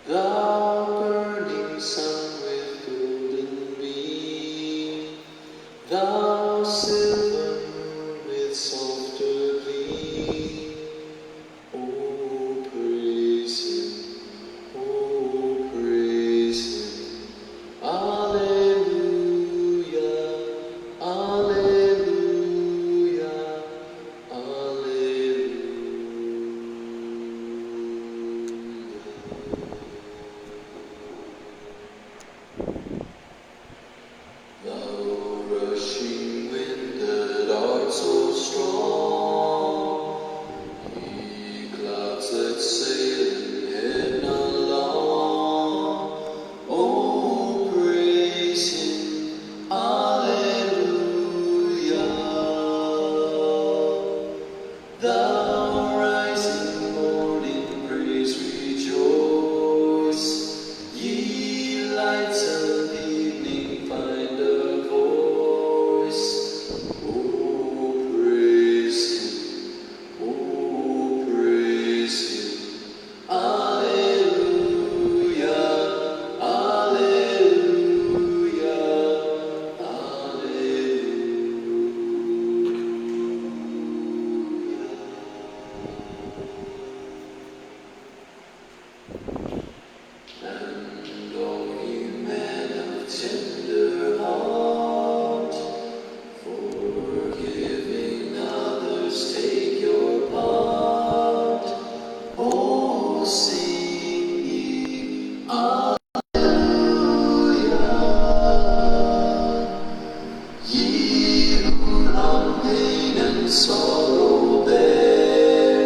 Thou burning sun with golden beam, thou silver moon with softer gleam. Oh, praise Him, oh, praise Him. Alleluia, alleluia, alleluia. Thou rushing wind that art so strong, ye clouds that sail in heaven along. Oh, praise Him, alleluia. Thou rising morning, praise rejoice. Ye lights of evening, find a voice. Oh, praise Him, oh, praise Him. Alleluia, alleluia, And all ye men of tender heart, forgiving others, take your part. Oh, sing ye, alleluia. Ye who long pain and sorrow bear,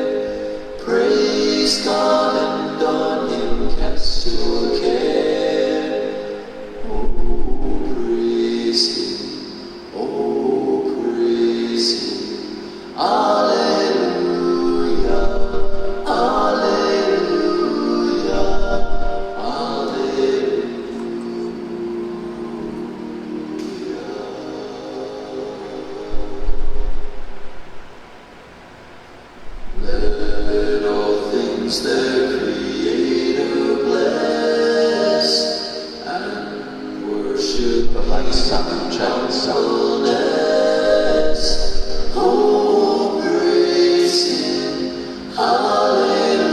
praise God and on Him cast your care. Oh, praise Him, oh, praise Him. Alleluia, alleluia, alleluia. Let all things their Creator bless, and worship like some gentleness. Oh, praise Him, hallelujah.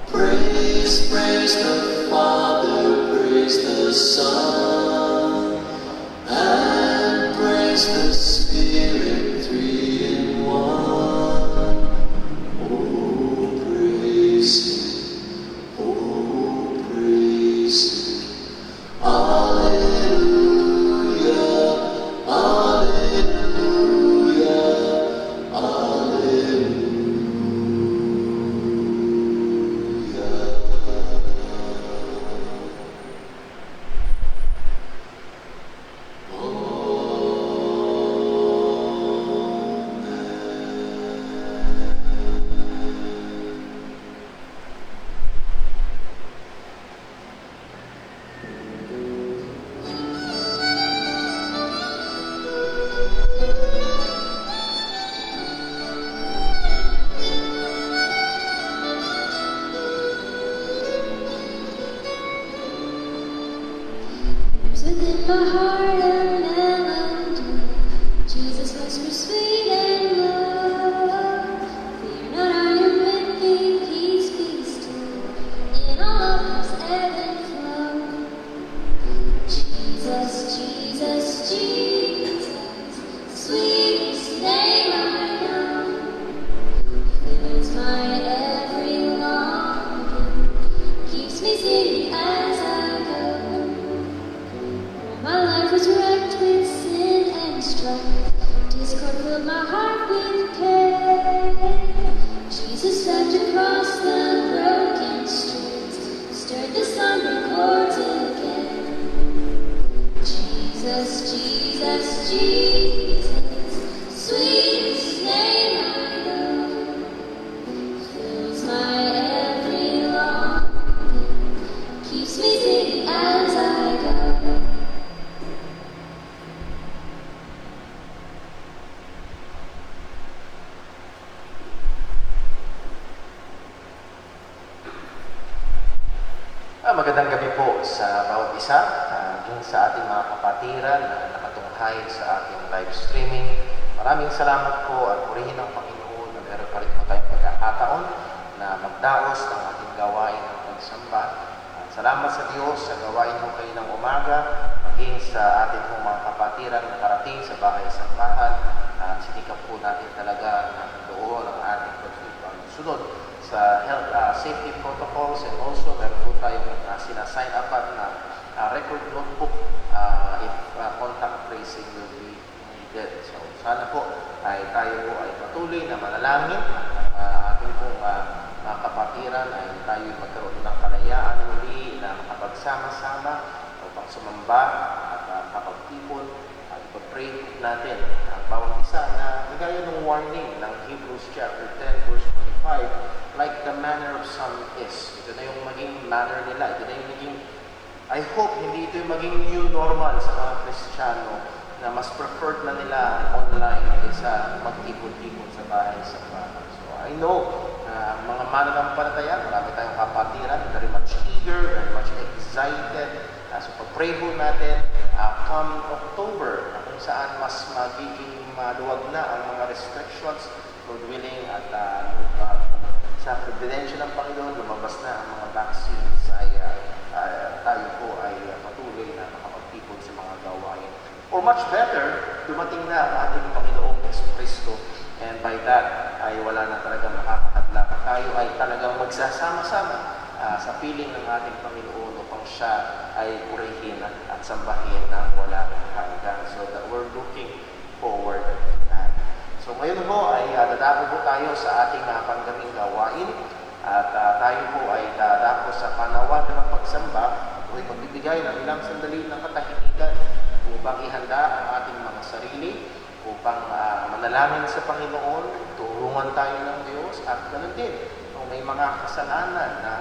Praise, praise the Father, praise the Son, and praise the Spirit, three in one. Oh, praise Him, oh, praise Him. Alleluia, alleluia, alleluia. There's within my heart a melody, Jesus whispers sweet and low. Fear not, I am with thee, peace be still, in all of His ebb and flow. Jesus, Jesus, Jesus, sweetest name I know, fills my every longing, keeps me singing as I go. My life was wrecked with sin and strife, discord filled my heart with pain. Jesus stepped across the broken streets, stirred the slumbering chords again. Jesus, Jesus, Jesus, sweetest name I know, fills my every longing, keeps me singing as I go. Magandang gabi po sa bawat isa, din sa ating mga kapatiran na nakatunghay sa ating live streaming. Maraming salamat po at purihin ang Panginoon na meron pa rin po tayong pagkakataon na magdaos ng ating gawain ng pagsamba. At salamat sa Diyos sa gawain mo kayo ng umaga, maging sa ating mga kapatiran na karating sa bahay sambahan. At sinikap po natin talaga na doon ang ating pagsunod sa health safety protocols, and also meron po tayong sina-sign up na record notebook if contact tracing will be needed. So sana po ay tayo po ay patuloy na manalangin at ating pong mga kapatiran ay tayo magkaroon ng kalayaan muli na makapagsama-sama upang sumamba at kapagtipon at ipag-pray natin ang bawat isa na gaya ng warning ng Hebrews chapter 10 verse 25, like the manner of some is. Ito na yung maging manner nila. Ito na yung maging, I hope, hindi ito yung maging new normal sa mga Kristiyano na mas preferred na nila online kaysa magtipon-tipon sa bahay sa bahay. So I know na mga mananampalataya, marami tayong kapatiran, very much eager, very much excited. So pag-pray po natin, come October, kung saan mas magiging maluwag na ang mga restrictions, Lord willing, at sa providensya ng Panginoon, lumabas na ang mga vaccines ay tayo po ay patuloy na makapagtipon sa mga gawain. Or much better, dumating na ang ating Panginoong Kristo, and by that ay wala na talagang makakahadlang. Tayo ay talagang magsasama-sama sa piling ng ating Panginoon upang siya ay purihin at sambahin ng wala hanggan. So that we're looking forward to that. So ngayon po ay dadako po tayo sa ating panggaming gawain at tayo po ay dadako sa panawagan ng pagsamba o magbibigay ng ilang sandali ng katahimikan upang ihanda ang ating mga sarili, upang manalangin sa Panginoon, tulungan tayo ng Diyos at ganoon din kung may mga kasalanan na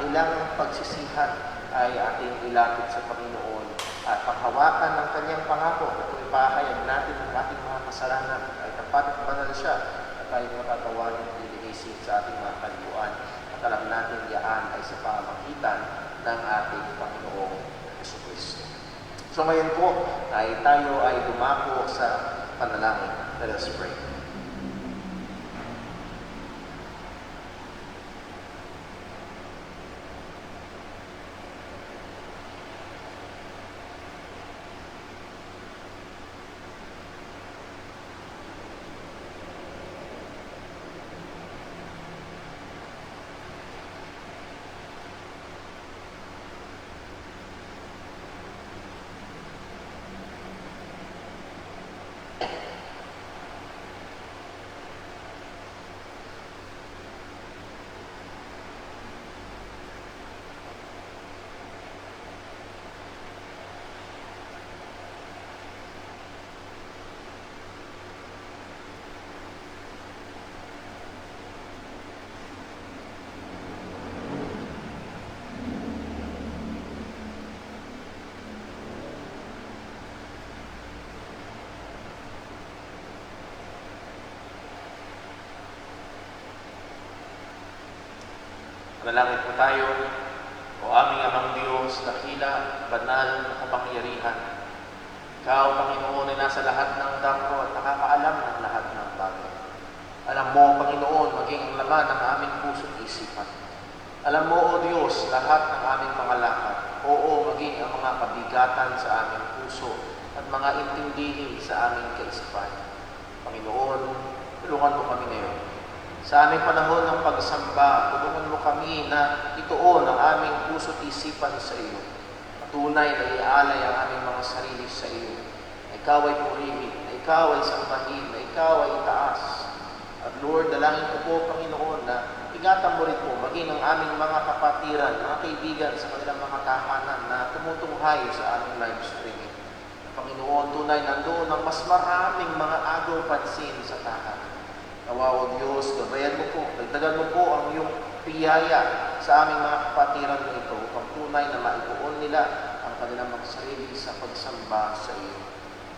kailangang pagsisihan ay ating ilapit sa Panginoon at paghawakan ng kanyang pangako na kung ipahayag natin ang ating mga kasalanan ay tapat at banal siya at tayo matatawarin at lilinisin sa ating mga kaluluan at alam natin yaan ay sa pamamagitan ng ating Panginoong Jesucristo. So ngayon po ay tayo ay dumako sa panalangin. Let us pray. Manalangin po tayo. O aming Amang Diyos, dakila, banal na kapangyarihan. Ikaw, Panginoon, ay nasa lahat ng dako at nakakaalam ng lahat ng bagay. Alam mo, Panginoon, maging ang laman ng aming puso at isipan. Alam mo, O Diyos, lahat ng aming mga lakad. Oo, maging ang mga kabigatan sa aming puso at mga intindihin sa aming kaisipan. Panginoon, tulungan mo kami ngayon. Sa aming panahon ng pagsamba, tulungan mo kami na ituon ang aming puso at isipan sa iyo. Patunay na ialay ang aming mga sarili sa iyo. Na ikaw ay purihin, na ikaw ay sambahin, na ikaw ay itaas. At Lord, dalangin ko po, Panginoon, na ingatan mo rin po maging ang aming mga kapatiran, mga kaibigan sa kanilang mga tahanan na tumutunghay sa aming live streaming. Panginoon, tunay nandoon ang mas maraming mga agaw pansin sa tahanan. Nawa, O Diyos, gabayan mo po, dagdagan mo po ang iyong piyaya sa aming mga kapatiran mo ito upang tunay na maipuon nila ang kanilang mga sarili sa pagsamba sa iyo.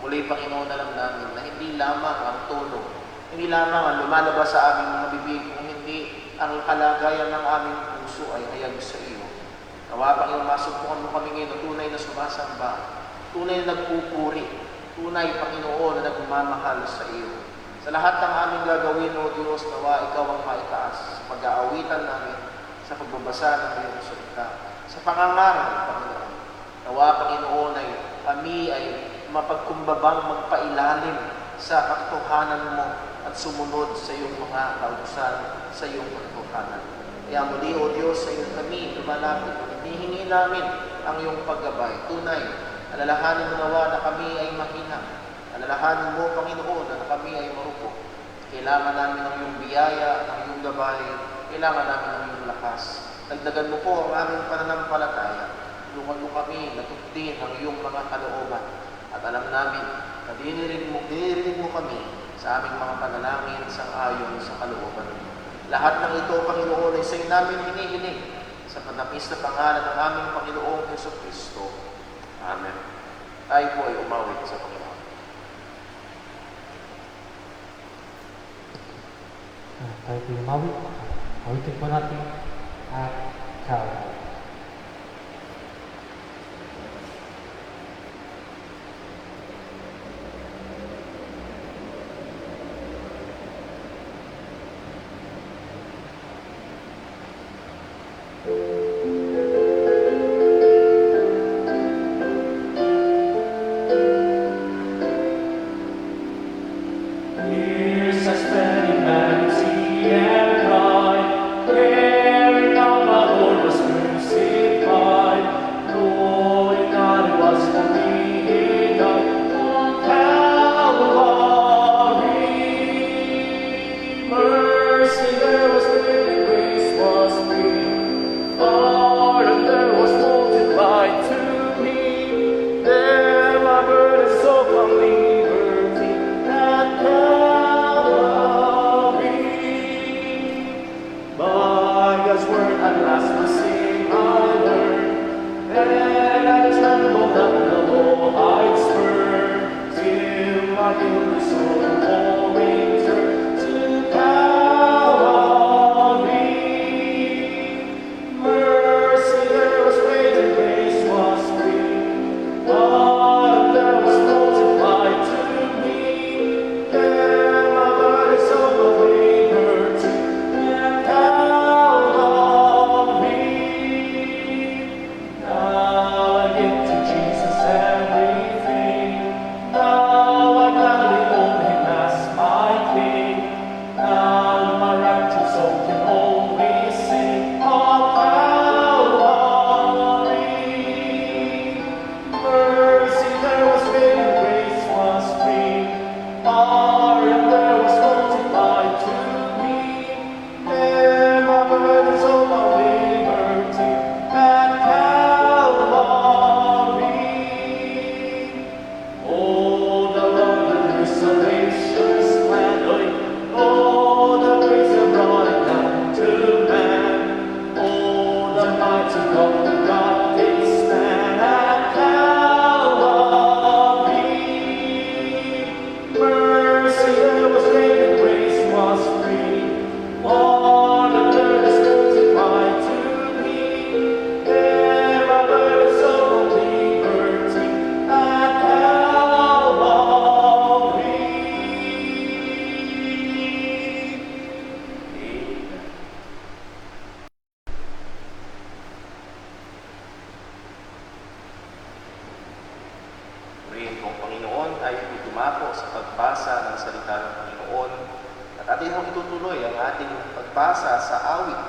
Muli, Panginoon, alam namin na hindi lamang ang tono, hindi lamang ang lumalabas sa aming mga bibig, kung hindi ang kalagayan ng aming puso ay hayag sa iyo. Nawa, Panginoon, masumpukan mo kami ngayon na tunay na sumasamba, tunay na nagpupuri, tunay, Panginoon, na nagmamahal sa iyo. Sa lahat ng aming gagawin, O Diyos, nawa ikaw ang maitaas sa pag-aawitan namin, sa pagbabasa ng iyong salita, sa pangangaral, Panginoon. Nawa, Panginoon, ay kami ay mapagkumbabang magpailalim sa katotohanan mo at sumunod sa iyong mga kautusan, sa iyong katotohanan. Kaya muli, O Diyos, sa iyo kami lumalapit. Hinihingi namin ang iyong paggabay. Tunay, alalahanin mo nawa na kami ay mahina. Alalahanin mo, Panginoon, na kami ay marupok. Kailangan namin ng iyong biyaya, ng iyong gabay. Kailangan namin ng iyong lakas. Dagdagan mo po ang aming pananampalataya. Tulungan mo kami natupdin ang iyong mga kalooban. At alam namin na dinirinig mo kami sa aming mga panalangin sang-ayon sa kalooban mo. Lahat ng ito, Panginoon, ay sa'yo namin hinihiling sa panapis na pangalan ng aming Panginoong Jesucristo. Amen. Tayo po ay umawit sa Panginoon. Tayo po umawit. Awitin po natin at Calvary. Years I spent in vanity and pride, caring how my Lord was crucified. Knowing that it was for me He died on Calvary. Mercy there was great and grace was free. Pardon there was multiplied to me. There my burdens so from liberty at Calvary. By God's word at last my sin I learned, and I trembled at the low heights burn, till my guilty soul all returned to Calvary. Mercy there was great and grace was free. Pardon there was multiplied to me. There my burdens so delivered to Calvary. Now I give to Jesus everything. Now I gladly own Him as my King. Now my raptured soul can only sing of Calvary. Mercy there was great and grace was free. Pardon there was multiplied to me. There my burdens all my liberty at Calvary. Oh, the love that through salvation's plan, oh, the grace that brought it down to man. Oh, the mighty God that God did stand at Calvary. Mercy there was great and grace was free. Pardon there was multiplied to me. There my burdens all my liberty at Calvary. Amen. Purihin kong Panginoon, tayo dumako sa pagbasa ng salita ng Panginoon at atin mong itutuloy ang ating pagbasa sa awit.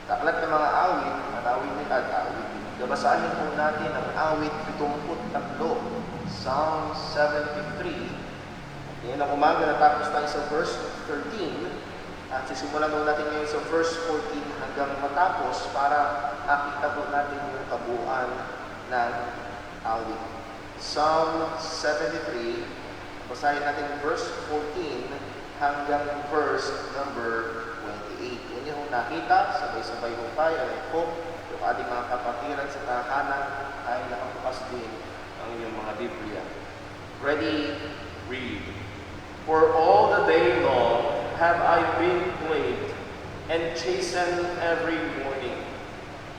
Taklat ng mga awit, manawit ni awit. Babasahin po natin ang awit 73, Psalm 73. Ngayon ang umaga natapos tayo sa verse 13 at sisimulan po natin ngayon sa verse 14 hanggang matapos para makita po natin yung kabuuan ng awit. Psalm 73, basahin natin verse 14 hanggang verse number 28. Yun yung nakita, sabay-sabay po tayo. I hope yung ating mga kapatiran sa tahanan ay nakabukas din ang inyong mga Biblia. Ready? Read. For all the day long have I been plagued and chastened every morning.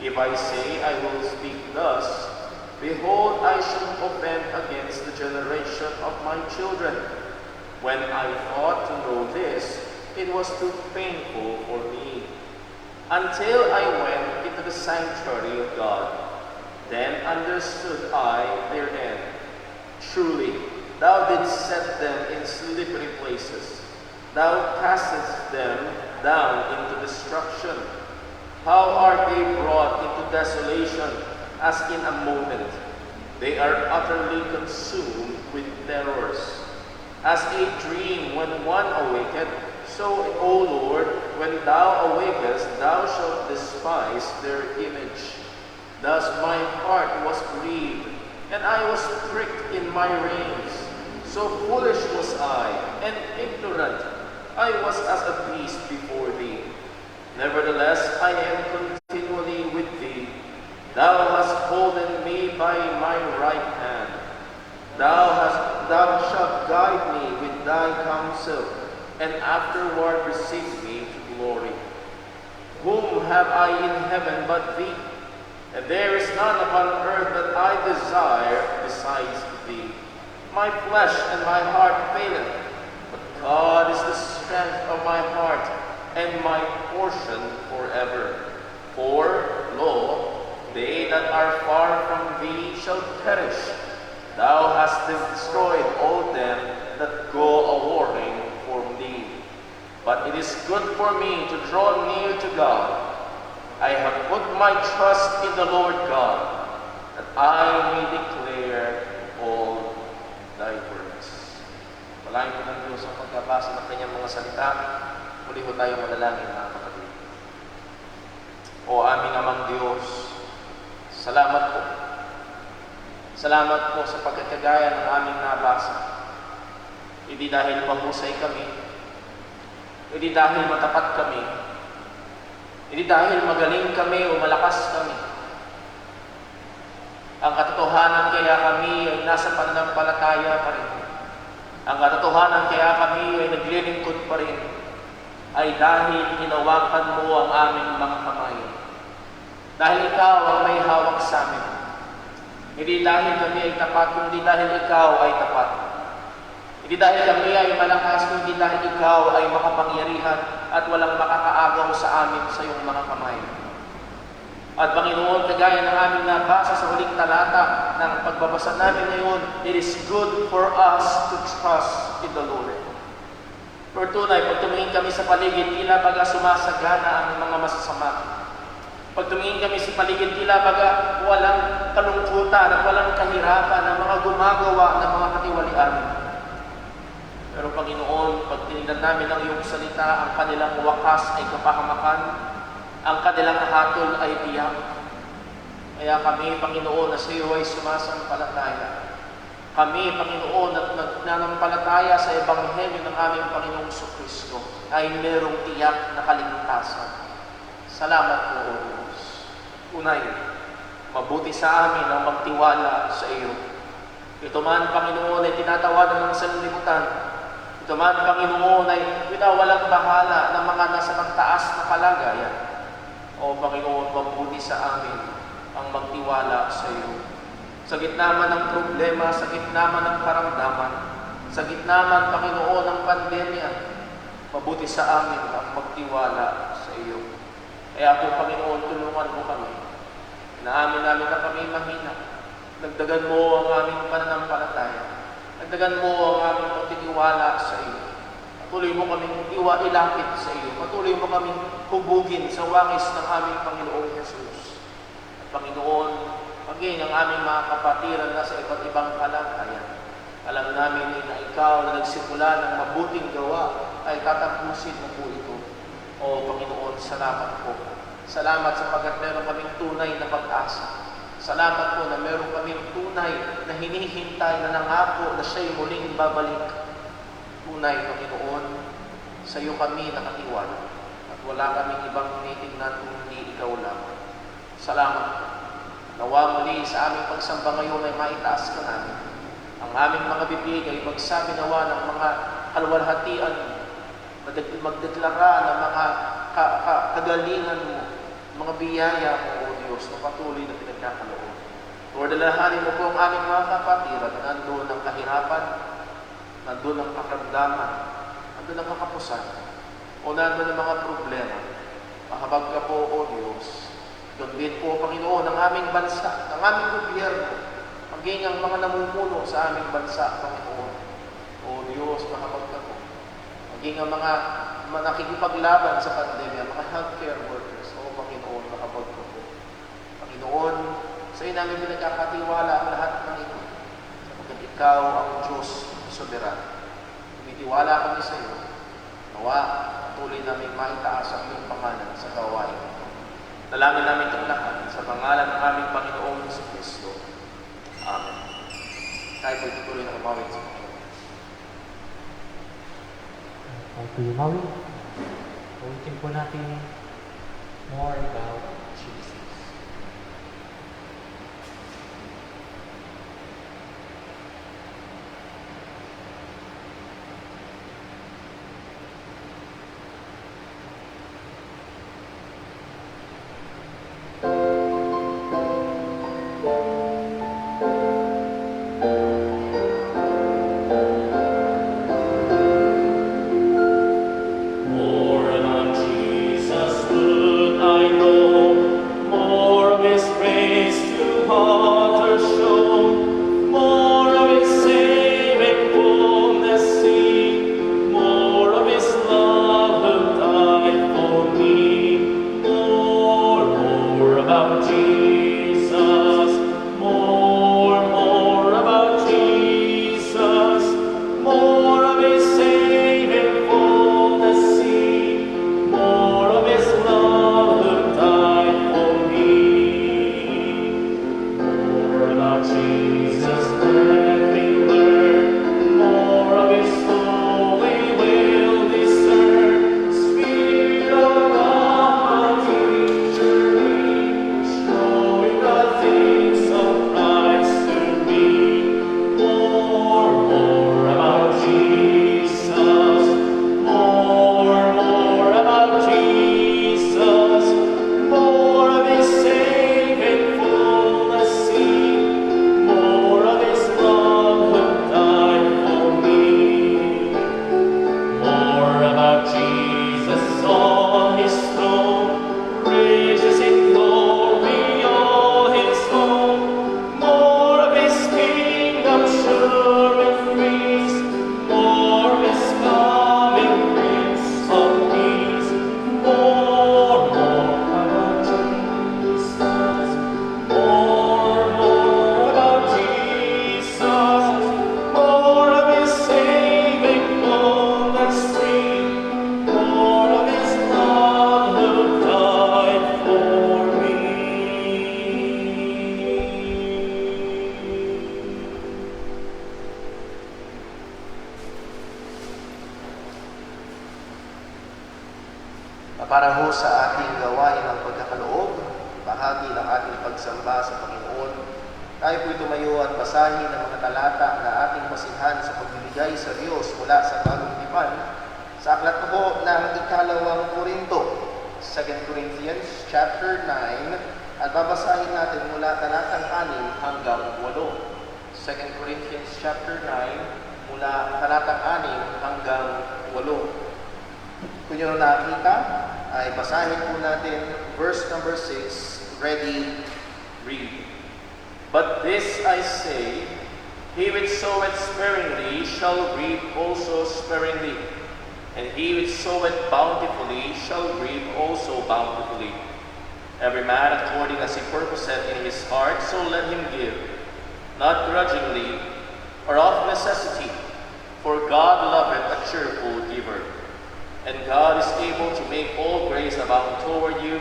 If I say I will speak thus, behold, I shall offend against the generation of my children. When I thought to know this, it was too painful for me, until I went into the sanctuary of God. Then understood I their end. Truly, thou didst set them in slippery places. Thou castest them down into destruction. How are they brought into desolation as in a moment? They are utterly consumed with terrors. As a dream when one awaketh, so, O Lord, when thou awakest, thou shalt despise their image. Thus my heart was grieved, and I was pricked in my reins. So foolish was I, and ignorant. I was as a beast before thee. Nevertheless, I am continually with thee. Thou hast holden me by my right hand. Thou shalt guide me with thy counsel, and afterward receive me to glory. Whom have I in heaven but thee? And there is none upon earth that I desire besides thee. My flesh and my heart faileth, but God is the strength of my heart and my portion forever. For, lo, they that are far from thee shall perish. Thou hast destroyed all them that go a-warring from thee. But it is good for me to draw near to God. I have put my trust in the Lord God, that I may declare all thy works. Malaking po ng Diyos ang pagkabasa ng kanyang mga salita. Muli ho tayo manalangin, mga kapatid. O aming amang Diyos, salamat po. Salamat po sa pagkakagaya ng aming nabasa. Hindi dahil mahusay kami, hindi dahil matapat kami, hindi dahil magaling kami o malakas kami. Ang katotohanan kaya kami ay nasa pananampalataya pa rin. Ang katotohanan kaya kami ay naglilingkod pa rin ay dahil hinawakan mo ang aming mga kamay. Dahil ikaw ang may hawak sa amin. Hindi dahil kami ay tapat, kundi dahil ikaw ay tapat. Hindi dahil kami ay malakas, kundi dahil ikaw ay makapangyarihan at walang makakaagaw sa amin sa iyong mga kamay. At Panginoon, kagaya ng aming nabasa sa huling talata ng pagbabasa namin ngayon, it is good for us to trust in the Lord. Lord, tunay, pag tumingin kami sa paligid, tila baga sumasagana ang mga masasama. Pag tumingin kami sa paligid, tila baga walang kalungkutan at walang kahirapan ng mga gumagawa ng mga katiwalian. Pero Panginoon, pag tinignan namin ang iyong salita, ang kanilang wakas ay kapahamakan, ang kanilang hatol ay tiyak. Kaya kami, Panginoon, na sa iyo ay sumasampalataya. Kami, Panginoon, at nagnanampalataya sa Ebanghelyo ng aming Panginoong Kristo ay merong tiyak na kaligtasan. Salamat po, O Diyos. Unay, mabuti sa amin ang magtiwala sa iyo. Ito man, Panginoon, ay tinatawanan ng sanlibutan. Ito man, Panginoon, ay walang bahala ng mga nasa magtaas na kalagayan. O Panginoon, mabuti sa amin ang magtiwala sa iyo. Sa gitna man ng problema, sa gitna man ng karamdaman, sa gitna man, Panginoon, ng pandemya, mabuti sa amin ang magtiwala sa iyo. Kaya po, Panginoon, tulungan mo kami. Inaamin namin na kami mahina. Dagdagan mo ang aming pananampalataya. Dagdagan mo ang aming pagtitiwala sa iyo. Patuloy mo kaming ilapit sa iyo. Patuloy mo kaming hubugin sa wangis ng aming Panginoong Jesus. At Panginoon, maging ang aming mga kapatiran na sa iba't ibang kalagayan. Alam namin na ikaw na nagsimula ng mabuting gawa ay tatapusin mo po ito. O Panginoon, salamat po. Salamat sapagkat meron kaming tunay na pag-asa. Salamat po na meron kaming tunay na hinihintay na nangako na siya'y muling babalik. Tunay, Panginoon, sa iyo kami nakatiwala at wala kaming ibang tinitingnan kung hindi ikaw lamang. Salamat po. Nawa muli sa aming pagsamba ngayon ay maitaas ka namin. Ang aming mga bibig ay magsabi nawa ng mga kalwalhatian, magdeklara ng mga kagalingan mo, mga biyaya mo, O Diyos na patuloy na pinagkakaloob. Lord, alalahanin mo po ang aming mga kapatiran na nandun ang kahirapan, nandun ang karamdaman, nandun ang kakapusan, o nandun ang mga problema. Mahabag ka po, O Diyos. Doon din po, Panginoon, ang aming bansa, ang aming gobyerno, maging ang mga namumuno sa aming bansa, Panginoon. O Diyos, mahabag ka po. Maging ang mga nakikipaglaban sa pandemya, mga healthcare workers, O Panginoon, mahabag ka po. Panginoon, sa iyo namin pinagkakatiwala ang lahat ng ito. Sapagkat ikaw ang Diyos soberano. Tumitiwala kami sa iyo. Nawa, patuloy namin maitaas ang iyong pangalan sa gawain ito. Dalangin namin itong lahat sa pangalan ng aming Panginoong Jesucristo. Amen. Tayo po'y tutuloy na kumawin sa Panginoon. Tayo po yumawi. Ulitin po natin more about Jesus. More about Jesus would I know, more of His grace to others shown, more of His saving fullness see, more of His love who died for me. More about Jesus, more about Jesus, more of His saving fullness see, more of His love who died for me. More about Jesus, let me learn, more of His soul we will discern. Spirit of God, my teacher be, showing the things of Christ to me. More about Jesus, more about Jesus, more of His saving fullness see, more of His love who died for me. More about Jesus on His throne, praises in glory all His own. More of His kingdom sure and free, more of His coming Prince of Peace. More about Jesus, more about Jesus, more of His saving fullness free, more of His love who died for me. Para ho sa ating gawain ng pagkakaloob, bahagi ng ating pagsamba sa Panginoon, tayo po'y tumayo at basahin ang mga talata na ating basihan sa pagbibigay sa Diyos mula sa Bagong Tipan. Sa aklat po ng Ikalawang Korinto, 2 Corinthians chapter 9, at babasahin natin mula talatang 6 hanggang 8. 2 Corinthians chapter 9, mula talatang 6 hanggang 8. Kung nyo nakita, ay basahin po natin verse number 6. Ready, read. But this I say, he which soweth sparingly shall reap also sparingly, and he which soweth bountifully shall reap also bountifully. Every man according as he purposeth in his heart, so let him give, not grudgingly or of necessity, for God loveth a cheerful giver. And God is able to make all grace abound toward you,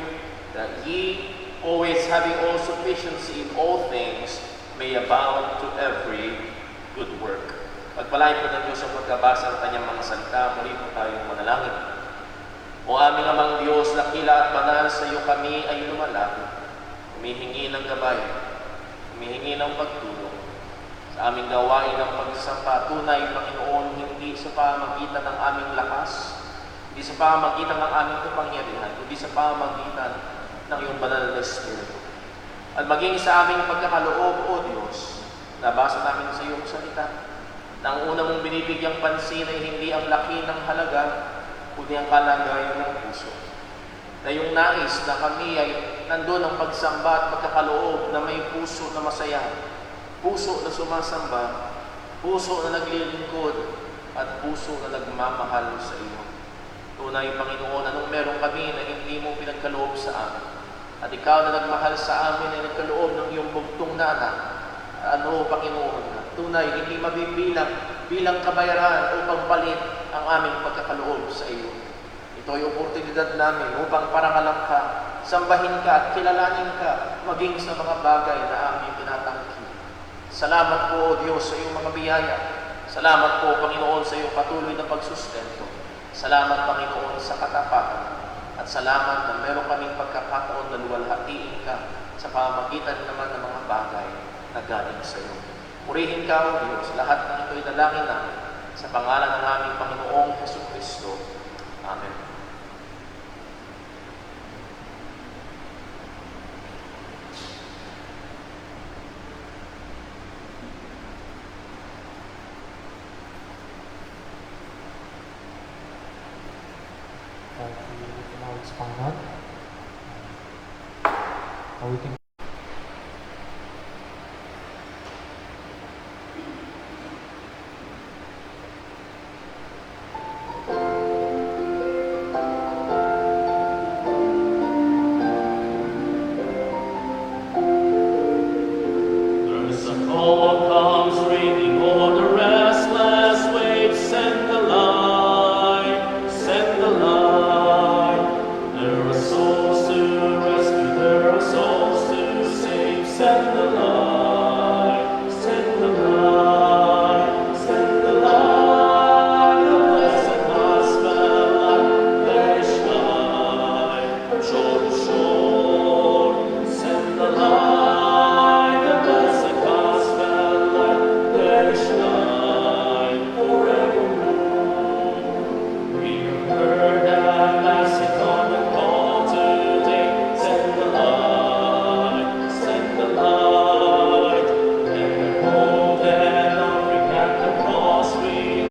that ye, always having all sufficiency in all things, may abound to every good work. Pagpalain po ng Diyos ang pagkabasa ng kanyang mga salita, muli po tayong manalangin. O aming amang Diyos, dakila at banal, sa iyo kami ay lumalapit. Humihingi ng gabay, humihingi ng pagtulong. Sa aming gawain ng pagsasamba, tunay, Panginoon, hindi sa pamagitan ng aming lakas, hindi sa pamagitan ng aming kapangyarihan, kundi sa pamagitan ng iyong banal na Espiritu. At maging sa aming pagkakaloob, O Diyos, nabasa namin sa iyong salita, na ang una mong binibigyang pansin ay hindi ang laki ng halaga, kundi ang kalagayan ng puso. Na yung nais na kami ay nandun ang pagsamba at pagkakaloob na may puso na masaya, puso na sumasamba, puso na naglilingkod, at puso na nagmamahal sa iyo. Tunay, Panginoon, anong meron kami na hindi mo pinagkaloob sa amin? At ikaw na nagmahal sa amin ay nagkaloob ng iyong bugtong na anak. Ano, Panginoon, tunay, hindi mabibilang bilang kabayaran o pagpalit ang aming pagkakaloob sa iyo. Ito ay oportunidad namin upang parangalan ka, sambahin ka at kilalanin ka maging sa mga bagay na aming tinatangki. Salamat po, O Diyos, sa iyong mga biyaya. Salamat po, Panginoon, sa iyong patuloy na pagsustento. Salamat, Panginoon, sa katapatan. At salamat na meron kaming pagkakataon na luwalhatiin ka sa pamamagitan naman ng mga bagay na galing sa iyo. Purihin ka, O Diyos. Lahat ng ito'y dalangin namin sa pangalan ng aming Panginoong Jesucristo. Amen. Tayo tumawag sa Panginoon. Awitin There's a call comes ringing o'er the restless waves. Send the light, send the light. There are souls to rescue, there are souls to save. Send the light, send the light, send the light. The blessed gospel light, let it shine from shore to shore. Send the light, the blessed gospel light, let it shine forevermore. We have heard that Macedon call today. Send the light, send the light. And the hope that Africa at the cross we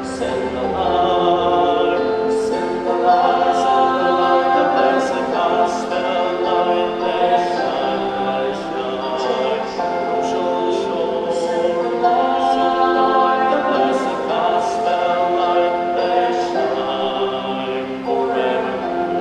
send the light, send the light, send the light, the blessed gospel light, let it shine, let it shine. Shore to shore, send the light, the blessed gospel light, let it shine forevermore.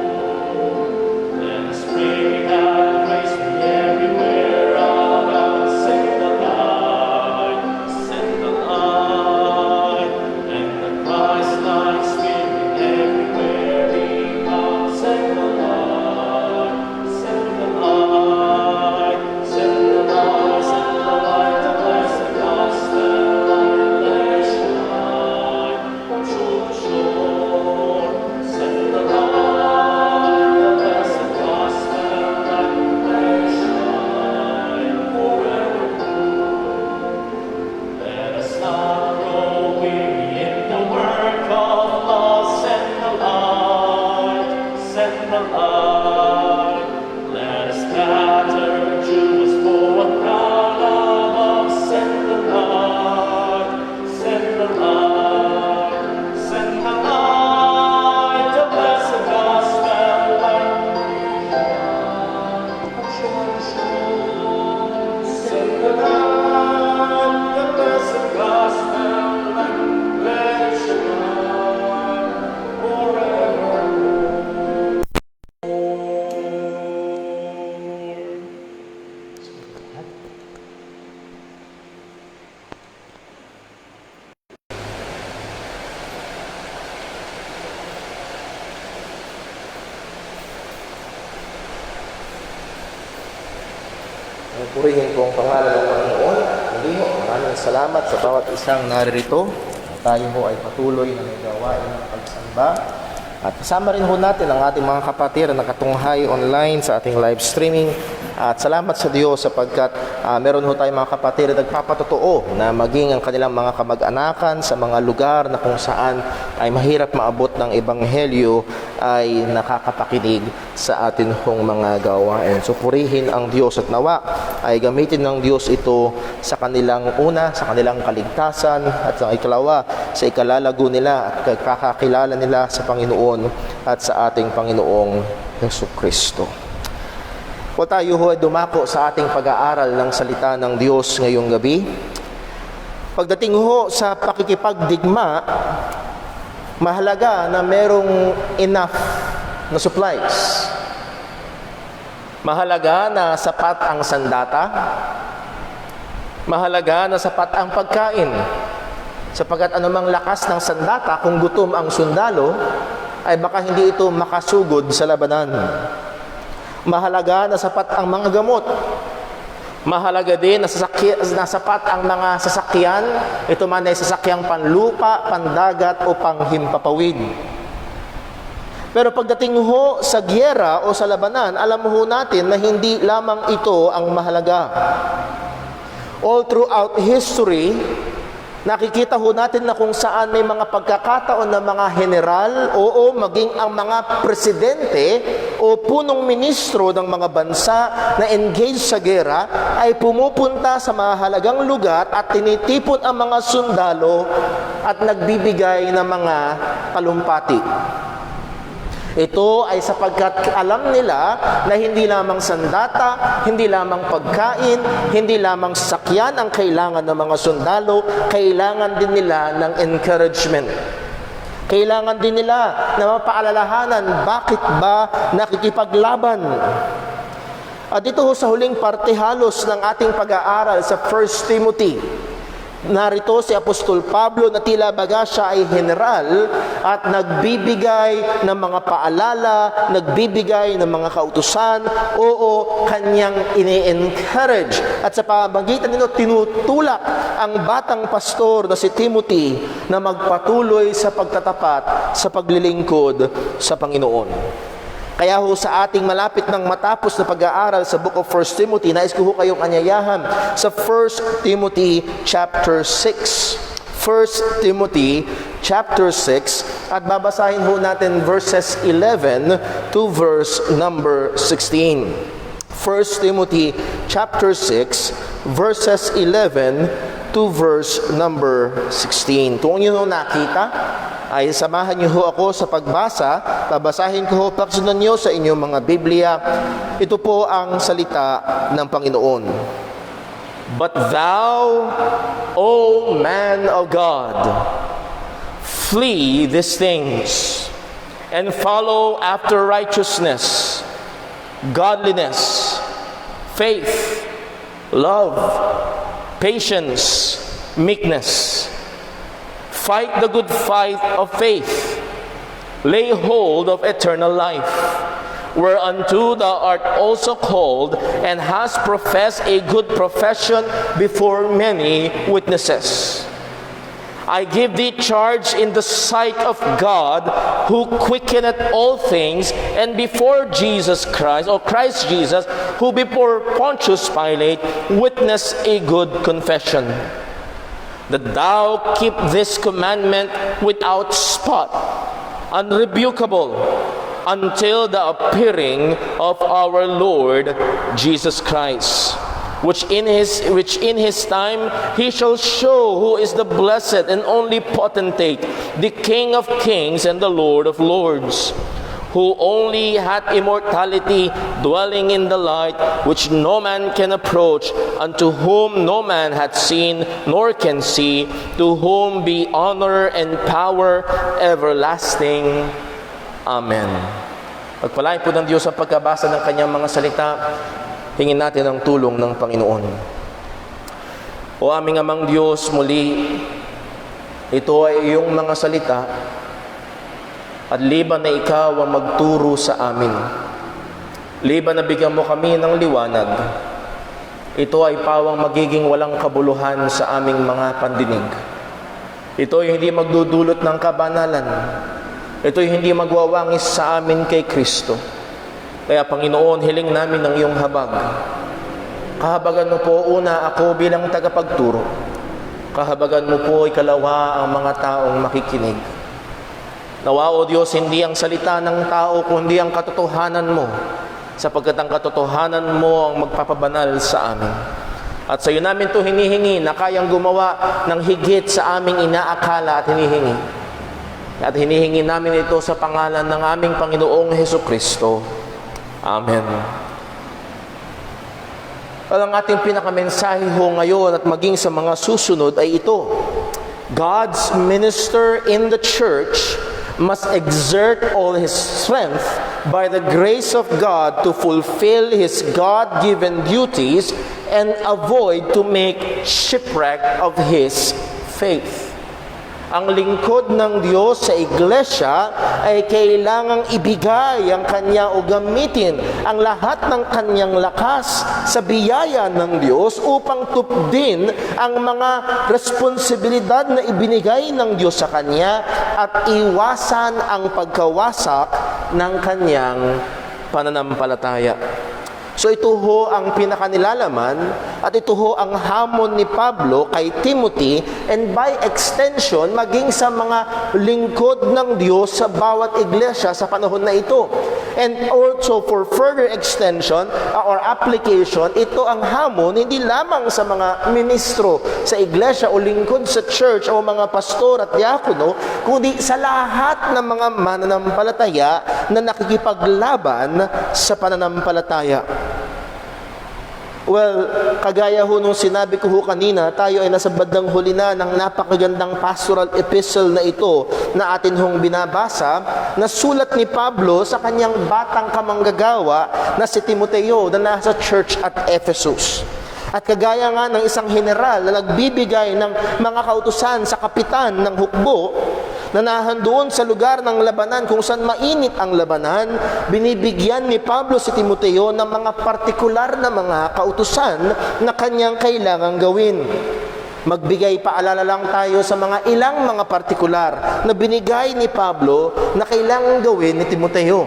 Let us pray that grace be everywhere around. Send the light, send the light, and the Christ-like Spirit everywhere He comes. Send the light, send the light, send the light, send the light, the blessed gospel light, let it shine from shore to shore. Send the light, the blessed gospel light, let it shine forevermore. Let us not grow weary in the work of love. Send the light, send the light. Let us gather Jews for a crown above. Send the light, send the light, send the light, the blessed gospel light. Shore to shore, send the light, the blessed gospel light, let it shine forevermore. Purihin po ang pangalan ng Panginoon. Muli ho, maraming salamat sa bawat isang naririto. Tayo ho ay patuloy na may gawain ng pagsamba. At kasama rin ho natin ang ating mga kapatid na nakatunghay online sa ating live streaming. At salamat sa Diyos sapagkat meron ho tayong mga kapatid na nagpapatotoo na maging ang kanilang mga kamag-anakan sa mga lugar na kung saan ay mahirap maabot ng ebanghelyo ay nakakapakinig sa atin hong mga gawain. So purihin ang Diyos at nawa ay gamitin ng Diyos ito sa kanilang una, sa kanilang kaligtasan at sa ikalawa, sa ikalalago nila at kakakilala nila sa Panginoon at sa ating Panginoong Jesucristo. O tayo ho ay dumako sa ating pag-aaral ng salita ng Diyos ngayong gabi. Pagdating ho sa pakikipagdigma, mahalaga na merong enough na supplies. Mahalaga na sapat ang sandata. Mahalaga na sapat ang pagkain. Sapagkat anumang lakas ng sandata, kung gutom ang sundalo, ay baka hindi ito makasugod sa labanan. Mahalaga na sapat ang mga gamot. Mahalaga din na sapat ang mga sasakyan, ito man ay sasakyang panlupa, pandagat o panghimpapawid. Pero pagdating ho sa giyera o sa labanan, alam ho natin na hindi lamang ito ang mahalaga. All throughout history, nakikita ho natin na kung saan may mga pagkakataon ng mga general, oo, maging ang mga presidente o punong ministro ng mga bansa na engaged sa gera ay pumupunta sa mahalagang lugar at tinitipon ang mga sundalo at nagbibigay ng mga talumpati. Ito ay sapagkat alam nila na hindi lamang sandata, hindi lamang pagkain, hindi lamang sasakyan ang kailangan ng mga sundalo, kailangan din nila ng encouragement. Kailangan din nila na mapaalalahanan bakit ba nakikipaglaban. At dito sa huling parte halos ng ating pag-aaral sa 1 Timothy, narito si Apostol Pablo na tila baga siya ay general at nagbibigay ng mga paalala, nagbibigay ng mga kautusan, oo, kanyang ini-encourage. At sa pamamagitan nito, tinutulak ang batang pastor na si Timothy na magpatuloy sa pagtatapat sa paglilingkod sa Panginoon. Kaya ho sa ating malapit ng matapos na pag-aaral sa Book of 1 Timothy, nais ko ho kayong anyayahan sa 1 Timothy chapter 6. 1 Timothy chapter 6 at babasahin ho natin verses 11 to verse number 16. 1 Timothy chapter 6 verses 11 to verse number 16. Kung nyo nakita, ay samahan niyo ho ako sa pagbasa. Babasahin ko ho, paksunan niyo sa inyong mga Biblia. Ito po ang salita ng Panginoon. But thou, O man of God, flee these things, and follow after righteousness, godliness, faith, love, patience, meekness. Fight the good fight of faith. Lay hold of eternal life, whereunto thou art also called, and hast professed a good profession before many witnesses. I give thee charge in the sight of God, who quickeneth all things, and before Jesus Christ, or Christ Jesus, who before Pontius Pilate witnessed a good confession, that thou keep this commandment without spot, unrebukable, until the appearing of our Lord Jesus Christ, which in his time he shall show who is the blessed and only potentate, the King of kings and the Lord of lords, who only hath immortality, dwelling in the light, which no man can approach, unto whom no man hath seen, nor can see, to whom be honor and power everlasting. Amen. Pagpalain po ng Diyos ang pagkabasa ng kanyang mga salita, hingin natin ang tulong ng Panginoon. O aming Amang Diyos, muli, ito ay iyong mga salita, at liban na ikaw ang magturo sa amin, liban na bigyan mo kami ng liwanag, ito ay pawang magiging walang kabuluhan sa aming mga pandinig. Ito ay hindi magdudulot ng kabanalan, Ito'y hindi magwawangis sa amin kay Kristo. Kaya Panginoon, hiling namin ng iyong habag. Kahabagan mo po una ako bilang tagapagturo. Kahabagan mo po ikalawa ang mga taong makikinig. Nawa, O Diyos, hindi ang salita ng tao, kundi ang katotohanan mo, sapagkat ang katotohanan mo ang magpapabanal sa amin. At sa iyo namin ito hinihingi na kayang gumawa ng higit sa aming inaakala at hinihingi. At hinihingi namin ito sa pangalan ng aming Panginoong Hesukristo. Amen. Ang ating pinakamensahe ho ngayon at maging sa mga susunod ay ito. God's minister in the church must exert all his strength by the grace of God to fulfill his God-given duties and avoid to make shipwreck of his faith. Ang lingkod ng Diyos sa iglesia ay kailangang ibigay ang kanya o gamitin ang lahat ng kanyang lakas sa biyaya ng Diyos upang tupdin ang mga responsibilidad na ibinigay ng Diyos sa kanya at iwasan ang pagkawasak ng kanyang pananampalataya. So ito ho ang pinakanilalaman at ito ho ang hamon ni Pablo kay Timothy and by extension maging sa mga lingkod ng Diyos sa bawat iglesia sa panahon na ito. And also for further extension or application, ito ang hamon hindi lamang sa mga ministro sa iglesia o lingkod sa church o mga pastor at diakono, kundi sa lahat ng mga mananampalataya na nakikipaglaban sa pananampalataya. Well, kagaya ho nung sinabi ko ho kanina, tayo ay nasa bandang huli na ng napakagandang pastoral epistle na ito na atin hong binabasa, na sulat ni Pablo sa kanyang batang kamanggagawa na si Timoteo na nasa church at Ephesus. At kagaya nga ng isang general na nagbibigay ng mga kautusan sa kapitan ng hukbo, na nahandoon sa lugar ng labanan kung saan mainit ang labanan, binibigyan ni Pablo si Timoteo ng mga partikular na mga kautusan na kanyang kailangang gawin. Magbigay paalala lang tayo sa mga ilang mga partikular na binigay ni Pablo na kailangang gawin ni Timoteo.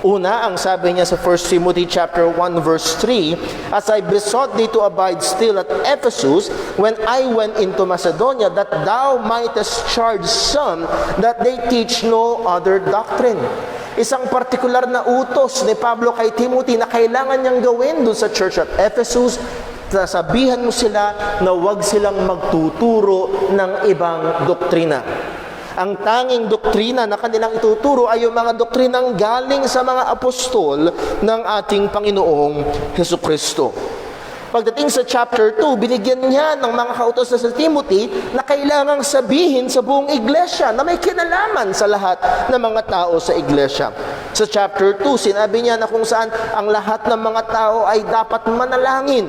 Una, ang sabi niya sa 1 Timothy chapter 1 verse 3, "As I besought thee to abide still at Ephesus when I went into Macedonia, that thou mightest charge some that they teach no other doctrine." Isang partikular na utos ni Pablo kay Timothy na kailangan niyang gawin doon sa church at Ephesus. Sasabihan mo sila na huwag silang magtuturo ng ibang doktrina. Ang tanging doktrina na kanilang ituturo ay yung mga doktrinang galing sa mga apostol ng ating Panginoong Hesukristo. Pagdating sa chapter 2, binigyan niya ng mga kautos sa Timothy na kailangang sabihin sa buong iglesia na may kinalaman sa lahat ng mga tao sa iglesia. Sa chapter 2, sinabi niya na kung saan ang lahat ng mga tao ay dapat manalangin.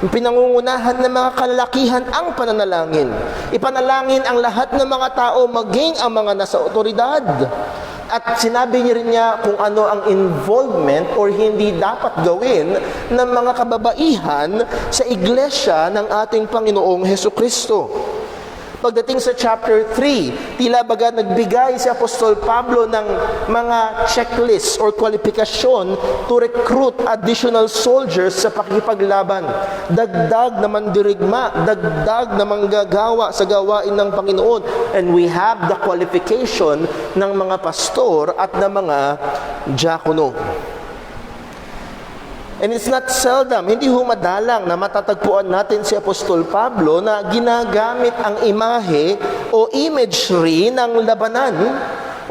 Pinangungunahan ng mga kalalakihan ang pananalangin. Ipanalangin ang lahat ng mga tao, maging ang mga nasa otoridad. At sinabi niya rin niya kung ano ang involvement or hindi dapat gawin ng mga kababaihan sa iglesia ng ating Panginoong Hesukristo. Pagdating sa chapter 3, tila baga nagbigay si Apostol Pablo ng mga checklist or kwalifikasyon to recruit additional soldiers sa pakikipaglaban. Dagdag na mandirigma, dagdag na manggagawa sa gawain ng Panginoon. And we have the qualification ng mga pastor at ng mga diakono. And it's not seldom, hindi madalang na matatagpuan natin si Apostol Pablo na ginagamit ang imahe o imagery ng labanan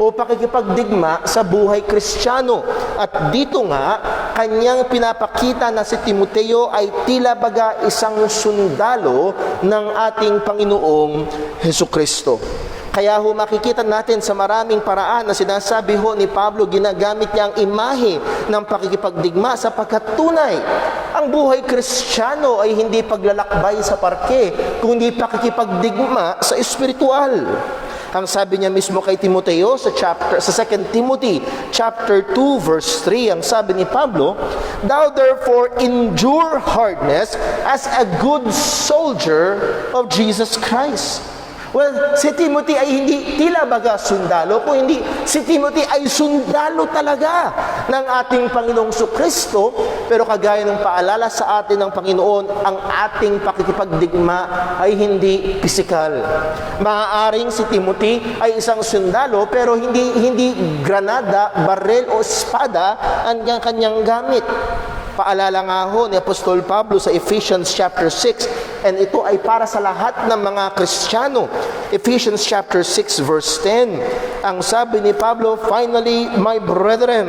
o pakikipagdigma sa buhay Kristiyano. At dito nga, kanyang pinapakita na si Timoteo ay tila baga isang sundalo ng ating Panginoong Hesukristo. Kaya ho makikita natin sa maraming paraan na sinasabi ho ni Pablo, ginagamit niya ang imahe ng pakikipagdigma sapagkat tunay ang buhay Kristiyano ay hindi paglalakbay sa parke, kundi pakikipagdigma sa espiritual. Ang sabi niya mismo kay Timoteo sa 2 Timothy chapter 2 verse 3, ang sabi ni Pablo, "Thou therefore endure hardness as a good soldier of Jesus Christ." Well, si Timothy ay hindi tila baga sundalo, kung hindi, si Timothy ay sundalo talaga ng ating Panginoong Kristo. Pero kagaya ng paalala sa atin ng Panginoon, ang ating pakikipagdigma ay hindi pisikal. Maaaring si Timothy ay isang sundalo, pero hindi granada, barel o espada ang kanyang gamit. Paalala nga ho ni Apostol Pablo sa Ephesians chapter 6, and ito ay para sa lahat ng mga Kristiyano. Ephesians chapter 6 verse 10. Ang sabi ni Pablo, "Finally, my brethren,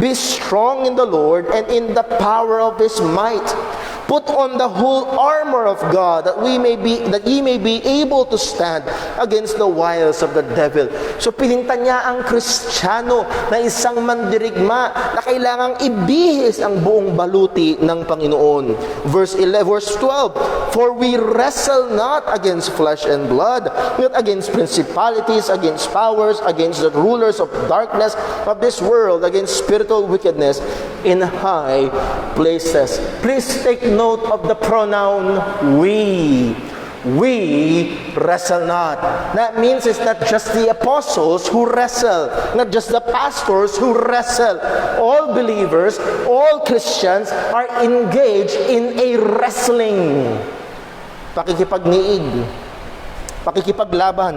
be strong in the Lord and in the power of His might. Put on the whole armor of God that ye may be able to stand against the wiles of the devil." So pinintan niya ang Kristiyano na isang mandirigma na kailangang ibihis ang buong baluti ng Panginoon. Verse 12, "For we wrestle not against flesh and blood, but against principalities, against powers, against the rulers of darkness of this world, against spiritual wickedness in high places." Please take note of the pronoun we. We wrestle not. That means it's not just the apostles who wrestle, not just the pastors who wrestle. All believers, all Christians are engaged in a wrestling. Pakikipagniig, pakikipaglaban.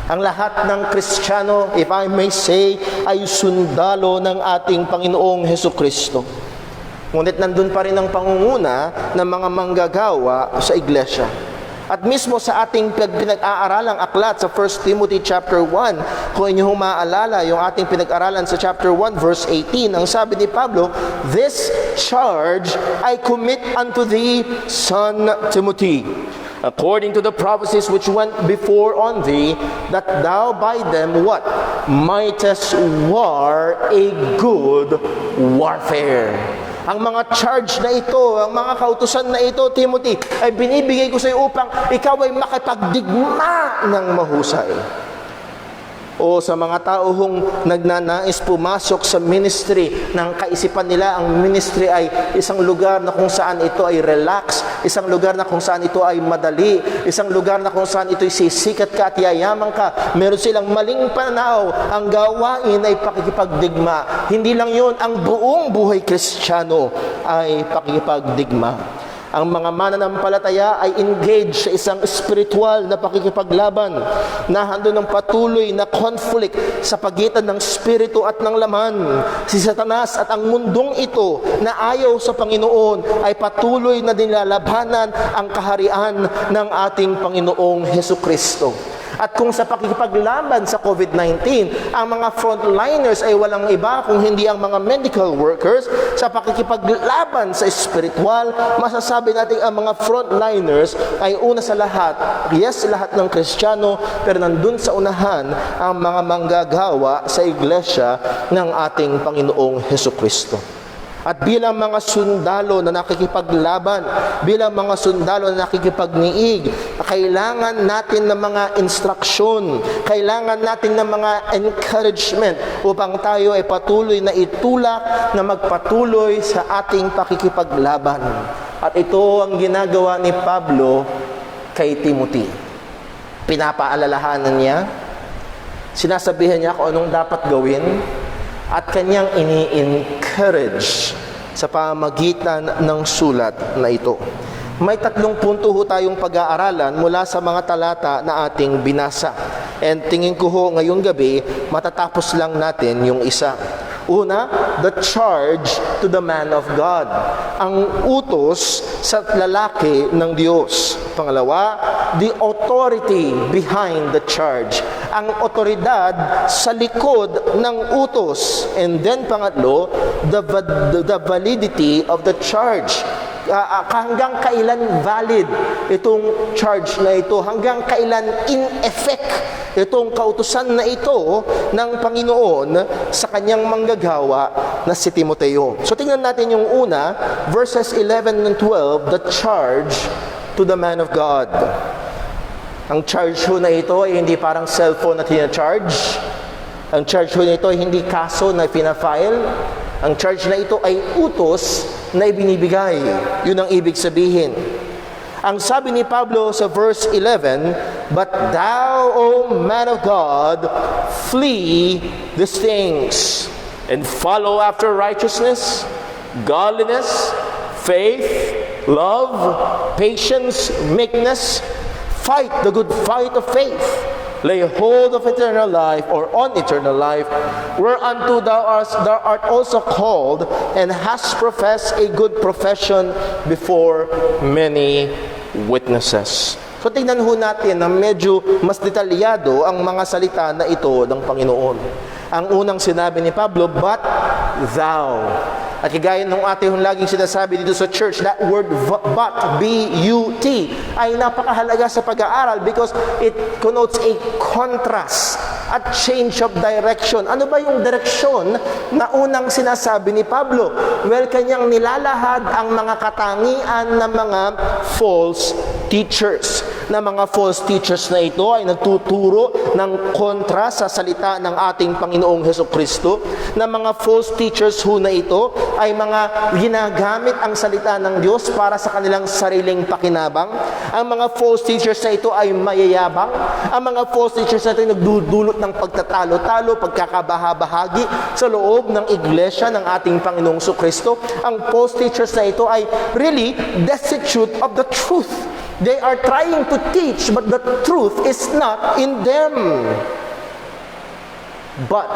Ang lahat ng Kristiyano, if I may say, ay sundalo ng ating Panginoong Hesukristo. Ngunit nandun pa rin ang pangunguna ng mga manggagawa sa iglesia. At mismo sa ating pinag-aaralang aklat sa 1 Timothy chapter 1, kung inyong maaalala yung ating pinag-aralan sa chapter 1 verse 18, ang sabi ni Pablo, "This charge I commit unto thee, son Timothy, according to the prophecies which went before on thee, that thou by them," what? "Mightest war a good warfare." Ang mga charge na ito, ang mga kautusan na ito, Timothy, ay binibigay ko sa iyo upang ikaw ay makipagdigma ng mahusay. O sa mga tao hong nagnanais pumasok sa ministry, ng kaisipan nila, ang ministry ay isang lugar na kung saan ito ay relax, isang lugar na kung saan ito ay madali, isang lugar na kung saan ito ay sisikat ka at yayaman ka. Meron silang maling pananaw. Ang gawain ay pakikipagdigma. Hindi lang yun, ang buong buhay Kristiyano ay pakikipagdigma. Ang mga mananampalataya ay engaged sa isang spiritual na pakikipaglaban na handon ng patuloy na conflict sa pagitan ng spirito at ng laman. Si Satanas at ang mundong ito na ayaw sa Panginoon ay patuloy na nilalabanan ang kaharian ng ating Panginoong Hesukristo. At kung sa pakikipaglaban sa COVID-19, ang mga frontliners ay walang iba kung hindi ang mga medical workers, sa pakikipaglaban sa spiritual, masasabi natin ang mga frontliners ay una sa lahat, yes, lahat ng Kristiyano, pero nandun sa unahan ang mga manggagawa sa iglesia ng ating Panginoong Hesukristo. At bilang mga sundalo na nakikipaglaban, bilang mga sundalo na nakikipagniig, kailangan natin ng mga instruksyon, kailangan natin ng mga encouragement upang tayo ay patuloy na itulak na magpatuloy sa ating pakikipaglaban. At ito ang ginagawa ni Pablo kay Timothy. Pinapaalalahanan niya, sinasabihan niya kung anong dapat gawin, at kanyang ini-encourage sa pamamagitan ng sulat na ito. May 3 punto ho tayong pag-aaralan mula sa mga talata na ating binasa. And tingin ko ho ngayong gabi, matatapos lang natin yung isa. Una, the charge to the man of God. Ang utos sa lalaki ng Diyos. Pangalawa, the authority behind the charge. Ang otoridad sa likod ng utos. And then pangatlo, the validity of the charge. Hanggang kailan valid itong charge na ito, hanggang kailan in effect itong kautusan na ito ng Panginoon sa kanyang manggagawa na si Timoteo. So tingnan natin yung una, verses 11 and 12, the charge to the man of God. Ang charge ho na ito ay hindi parang cellphone na tina-charge. Ang charge ho na ito ay hindi kaso na pina-file. Ang charge na ito ay utos na ibinibigay. Yun ang ibig sabihin. Ang sabi ni Pablo sa verse 11, "But thou, O man of God, flee these things, and follow after righteousness, godliness, faith, love, patience, meekness. Fight the good fight of faith. Lay hold of eternal life, or on eternal life, whereunto thou art also called, and hast professed a good profession before many witnesses." So tingnan ho natin na medyo mas detalyado ang mga salita na ito ng Panginoon. Ang unang sinabi ni Pablo, "But thou." At kagaya ng ating laging sinasabi dito sa church, that word but, B-U-T, ay napakahalaga sa pag-aaral because it connotes a contrast at change of direction. Ano ba yung direksyon na unang sinasabi ni Pablo? Well, kanyang nilalahad ang mga katangian ng mga false teachers. Na mga false teachers na ito ay nagtuturo ng kontra sa salita ng ating Panginoong Hesukristo. Na mga false teachers ho na ito ay mga ginagamit ang salita ng Diyos para sa kanilang sariling pakinabang. Ang mga false teachers na ito ay mayayabang. Ang mga false teachers na ito ay nagdudulot ng pagtatalo-talo, pagkakabahabahagi sa loob ng iglesia ng ating Panginoong Hesukristo. Ang false teachers na ito ay really destitute of the truth. They are trying to teach, but the truth is not in them. But,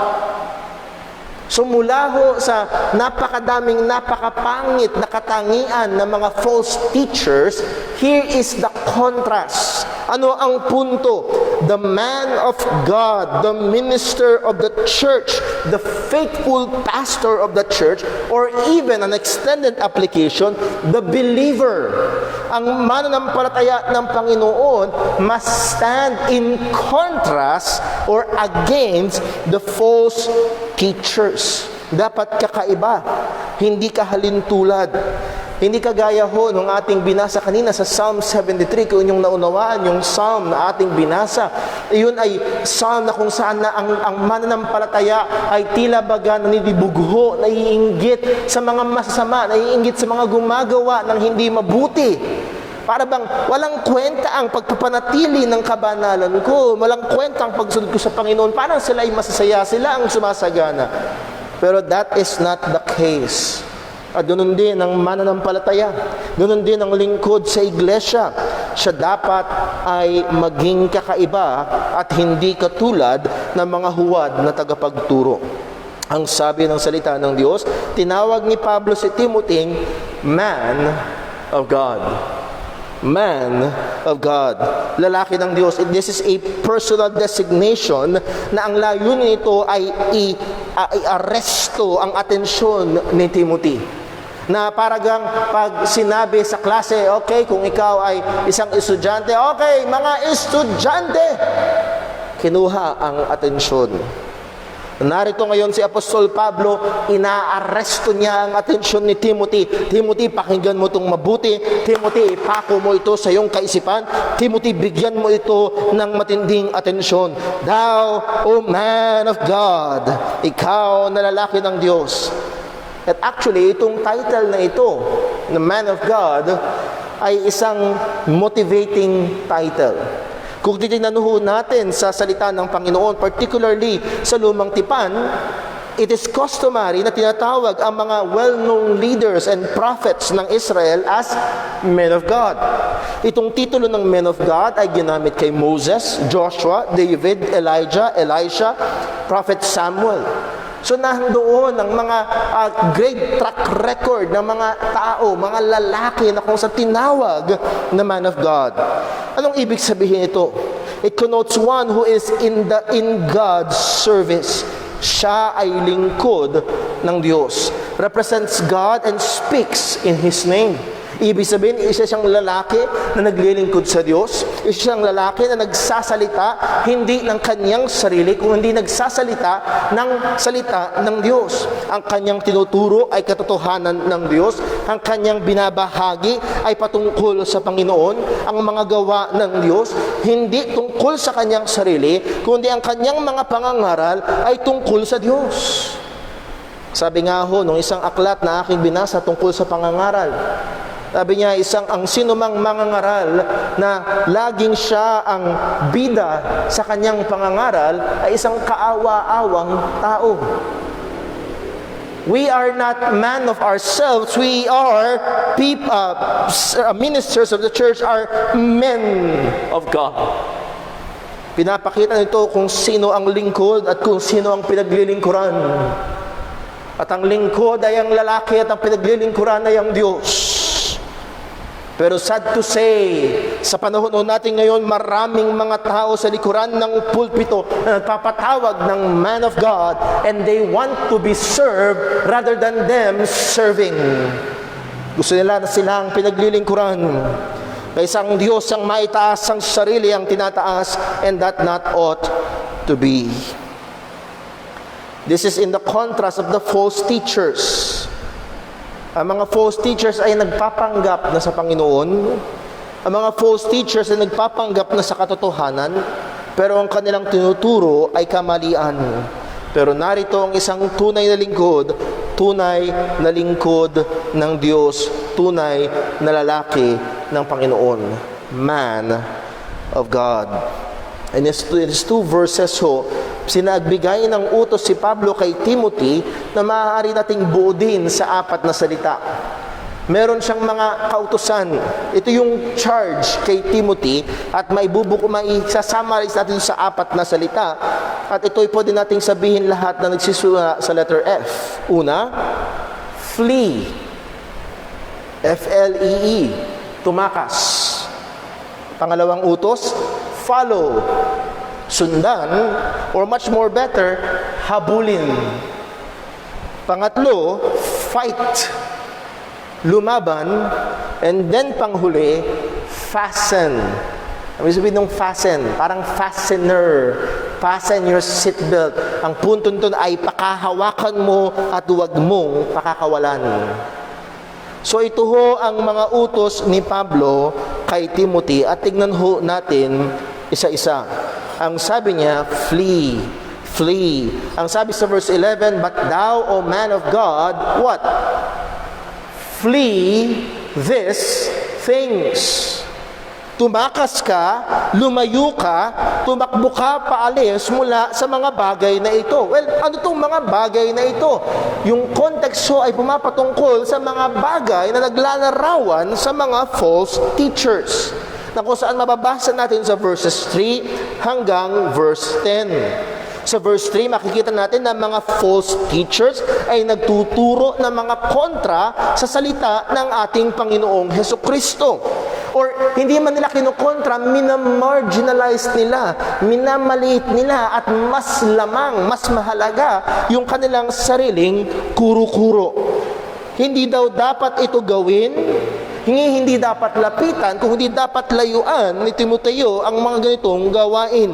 so mula ho sa napakadaming, napakapangit na katangian ng mga false teachers, here is the contrast. Ano ang punto? The man of God, the minister of the church, the faithful pastor of the church, or even an extended application, the believer. Ang mananampalataya ng Panginoon must stand in contrast or against the false teachers. Dapat kakaiba, hindi kahalintulad. Hindi kagaya ho nung ating binasa kanina sa Psalm 73, kung inyong naunawaan yung Psalm na ating binasa. Iyon ay Psalm na kung saan na ang mananampalataya ay tila baga nanidibugho, naiinggit sa mga masasama, naiinggit sa mga gumagawa ng hindi mabuti. Para bang walang kwenta ang pagpapanatili ng kabanalan ko, walang kwenta ang pagsunod ko sa Panginoon, parang sila ay masasaya, sila ang sumasagana. Pero that is not the case. At ganoon din ang mananampalataya, ganoon din ang lingkod sa iglesia. Siya dapat ay maging kakaiba at hindi katulad ng mga huwad na tagapagturo. Ang sabi ng salita ng Diyos, tinawag ni Pablo si Timothy, man of God. Man of God. Lalaki ng Diyos. This is a personal designation na ang layunin nito ay i-aresto ang atensyon ni Timothy. Na paragang pag sinabi sa klase, okay, kung ikaw ay isang estudyante, okay, mga estudyante, kinuha ang atensyon. Narito ngayon si Apostol Pablo, inaaresto niya ang atensyon ni Timothy. Timothy, pakinggan mo itong mabuti. Timothy, ipako mo ito sa iyong kaisipan. Timothy, bigyan mo ito ng matinding atensyon. Thou, O man of God, ikaw na lalaki ng Diyos. At actually, itong title na ito, the man of God, ay isang motivating title. Kung titignan ho natin sa salita ng Panginoon, particularly sa Lumang Tipan, it is customary na tinatawag ang mga well-known leaders and prophets ng Israel as men of God. Itong titulo ng men of God ay ginamit kay Moses, Joshua, David, Elijah, Elisha, Prophet Samuel. So nandoon ang mga great track record ng mga tao, mga lalaki na kung sa tinawag na man of God. Anong ibig sabihin ito? It connotes one who is in God's service. Siya ay lingkod ng Diyos. Represents God and speaks in His name. Ibig sabihin, isa siyang lalaki na naglilingkod sa Diyos. Isa siyang lalaki na nagsasalita hindi ng kanyang sarili, kundi nagsasalita ng salita ng Diyos. Ang kanyang tinuturo ay katotohanan ng Diyos. Ang kanyang binabahagi ay patungkol sa Panginoon. Ang mga gawa ng Diyos, hindi tungkol sa kanyang sarili, kundi ang kanyang mga pangangaral ay tungkol sa Diyos. Sabi nga ho, nung isang aklat na aking binasa tungkol sa pangangaral, Sabi niya, ang sinumang mangangaral na laging siya ang bida sa kanyang pangangaral ay isang kaawa-awang tao. We are not men of ourselves. We are ministers of the church, are men of God. Pinapakita nito kung sino ang lingkod at kung sino ang pinaglilingkuran. At ang lingkod ay ang lalaki at ang pinaglilingkuran ay ang Diyos. Pero sad to say, sa panahon natin ngayon, maraming mga tao sa likuran ng pulpito na nagpapatawag ng man of God and they want to be served rather than them serving. Gusto nila na sila ang pinaglilingkuran. Kaysa ang Diyos ang maitaas ang sarili ang tinataas, and that not ought to be. This is in the contrast of the false teachers. Ang mga false teachers ay nagpapanggap na sa Panginoon. Ang mga false teachers ay nagpapanggap na sa katotohanan, pero ang kanilang tinuturo ay kamalian. Pero narito ang isang tunay na lingkod ng Diyos, tunay na lalaki ng Panginoon, man of God. In these two verses sinagbigay ng utos si Pablo kay Timothy na maaari nating buodin sa 4 na salita. Meron siyang mga kautusan. Ito yung charge kay Timothy at maisasummarize natin sa 4 na salita. At ito'y pwede nating sabihin lahat na nagsisimula sa letter F. Una, flee. F-L-E-E. Tumakas. Pangalawang utos, follow. Sundan, or much more better, habulin. Pangatlo, fight. Lumaban. And then panghuli, fasten. Ang sabihin ng fasten, parang fastener. Fasten your seatbelt. Ang punto nito ay pakahawakan mo at huwag mong pakakawalan. So ito ho ang mga utos ni Pablo kay Timothy at tignan ho natin isa-isa. Ang sabi niya, flee, flee. Ang sabi sa verse 11, but thou, O man of God, what? Flee these things. Tumakas ka, lumayo ka, tumakbo ka paalis mula sa mga bagay na ito. Well, ano itong mga bagay na ito? Yung context ay pumapatungkol sa mga bagay na naglalarawan sa mga false teachers, na kung saan mababasa natin sa verses 3 hanggang verse 10. Sa verse 3, makikita natin na mga false teachers ay nagtuturo ng mga kontra sa salita ng ating Panginoong Hesukristo. Or hindi man nila kinukontra, minamarginalize nila, minamaliit nila, at mas lamang, mas mahalaga yung kanilang sariling kuro-kuro. Hindi daw dapat ito gawin, hindi dapat lapitan, kung hindi dapat layuan ni Timoteo ang mga ganitong gawain.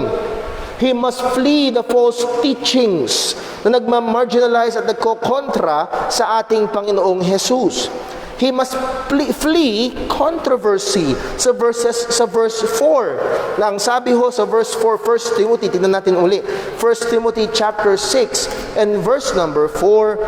He must flee the false teachings na nagmamarginalize at nagkokontra sa ating Panginoong Jesus. He must flee controversy sa verse 4. Na ang sabi ho sa verse 4, 1 Timothy, tingnan natin uli. 1 Timothy chapter 6 and verse number 4.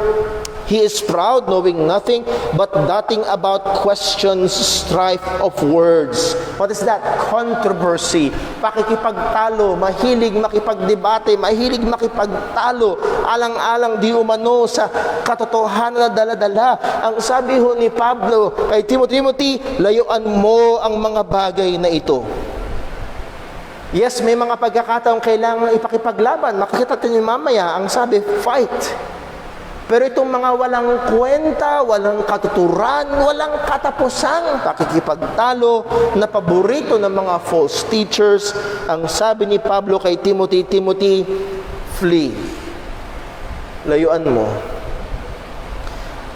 He is proud, knowing nothing, but doting about questions, strife of words. What is that? Controversy. Pakikipagtalo, mahilig makipagdebate, mahilig makipagtalo, alang-alang di umano sa katotohanan na dala-dala. Ang sabi ho ni Pablo kay Timothy, layuan mo ang mga bagay na ito. Yes, may mga pagkakataong kailangan ipakipaglaban. Makikita natin mamaya, ang sabi, fight. Pero itong mga walang kwenta, walang katuturan, walang katapusang pakikipagtalo na paborito ng mga false teachers, ang sabi ni Pablo kay Timothy, Timothy, flee. Layuan mo.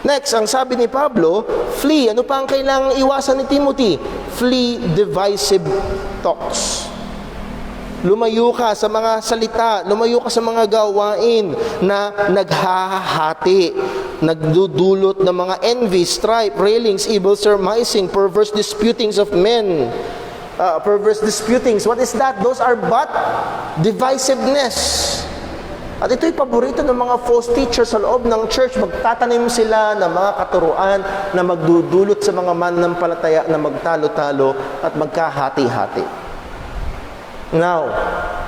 Next, ang sabi ni Pablo, flee. Ano pa ang kailangang iwasan ni Timothy? Flee divisive talks. Lumayo ka sa mga salita, lumayo ka sa mga gawain na naghahati, nagdudulot ng mga envy, strife, railings, evil surmising, perverse disputings of men. Perverse disputings, what is that? Those are but divisiveness. At ito'y paborito ng mga false teachers sa loob ng church. Magtatanim sila ng mga katuruan na magdudulot sa mga mananampalataya na magtalo-talo at magkahati-hati. Now,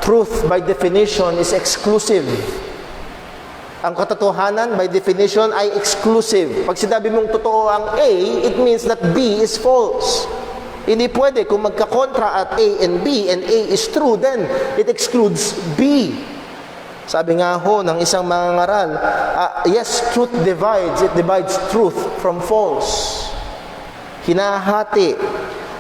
truth by definition is exclusive. Ang katotohanan by definition ay exclusive. Pag sinabi mong totoo ang A, it means that B is false. Hindi pwede kung magkakontra at A and B and A is true, then it excludes B. Sabi nga ho ng isang mangangaral, yes, truth divides. It divides truth from false. Hinahati.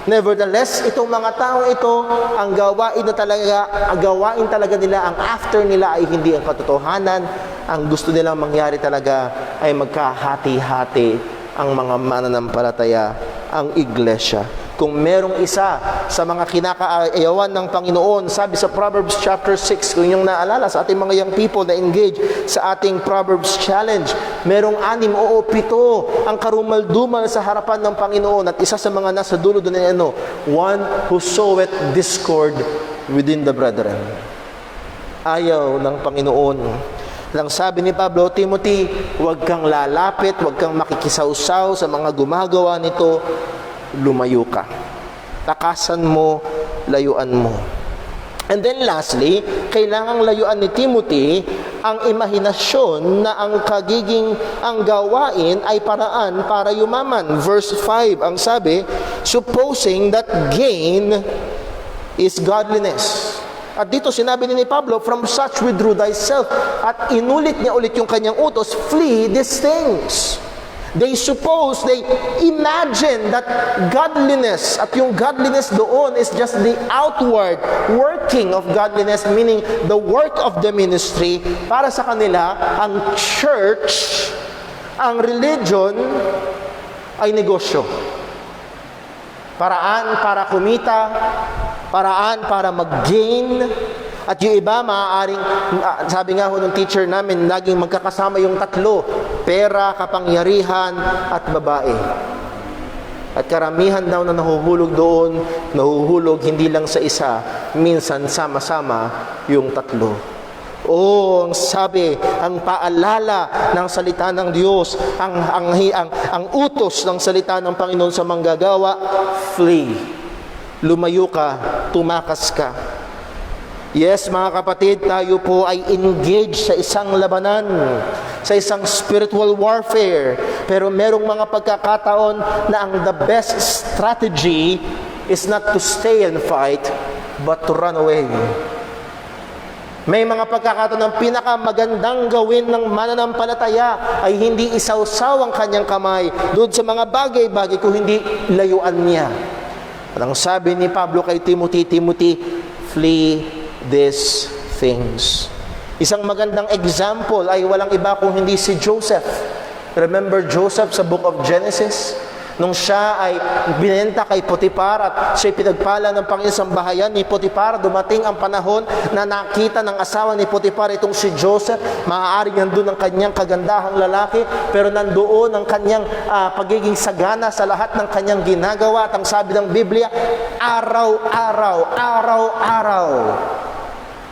Nevertheless, itong mga taong ito, ang gawain talaga nila, ang after nila ay hindi ang katotohanan. Ang gusto nilang mangyari talaga ay magkahati-hati ang mga mananampalataya, ang iglesia. Kung merong isa sa mga kinakaayawan ng Panginoon, sabi sa Proverbs chapter 6, kung yung naalala sa ating mga young people na engage sa ating Proverbs Challenge, merong 6 o 7 ang karumal-dumal sa harapan ng Panginoon, at isa sa mga nasa dulo doon ay one who soweth discord within the brethren. Ayaw ng Panginoon. Lang sabi ni Pablo, Timothy, huwag kang lalapit, huwag kang makikisawsaw sa mga gumagawa nito, lumayo ka. Takasan mo, layuan mo. And then lastly, kailangang layuan ni Timothy ang imahinasyon na ang gawain ay paraan para yumaman. Verse 5, ang sabi, supposing that gain is godliness. At dito sinabi ni Pablo, from such withdraw thyself. At inulit niya ulit yung kanyang utos, flee these things. They imagine that godliness, at yung godliness doon is just the outward working of godliness, meaning the work of the ministry. Para sa kanila, ang church, ang religion, ay negosyo. Paraan para kumita, paraan para mag-gain. At yung iba, maaaring, sabi nga ho ng teacher namin, laging magkakasama yung tatlo, pera, kapangyarihan, at babae. At karamihan daw na nahuhulog doon, nahuhulog hindi lang sa isa, minsan sama-sama yung tatlo. Ang sabi, ang paalala ng salita ng Diyos, ang utos ng salita ng Panginoon sa manggagawa, flee. Lumayo ka, tumakas ka. Yes, mga kapatid, tayo po ay engaged sa isang labanan, sa isang spiritual warfare. Pero merong mga pagkakataon na ang the best strategy is not to stay and fight, but to run away. May mga pagkakataon ng pinakamagandang gawin ng mananampalataya ay hindi isawsaw ang kanyang kamay doon sa mga bagay-bagay kung hindi layuan niya. At ang sabi ni Pablo kay Timothy, flee these things. Isang magandang example ay walang iba kung hindi si Joseph. Remember Joseph sa book of Genesis? Nung siya ay binenta kay Potiphar at siya'y pinagpala ng Panginoon bahayan ni Potiphar, dumating ang panahon na nakita ng asawa ni Potiphar itong si Joseph. Maaaring nandun ang kanyang kagandahang lalaki, pero nandoon ang kanyang pagiging sagana sa lahat ng kanyang ginagawa. At ang sabi ng Biblia, araw-araw,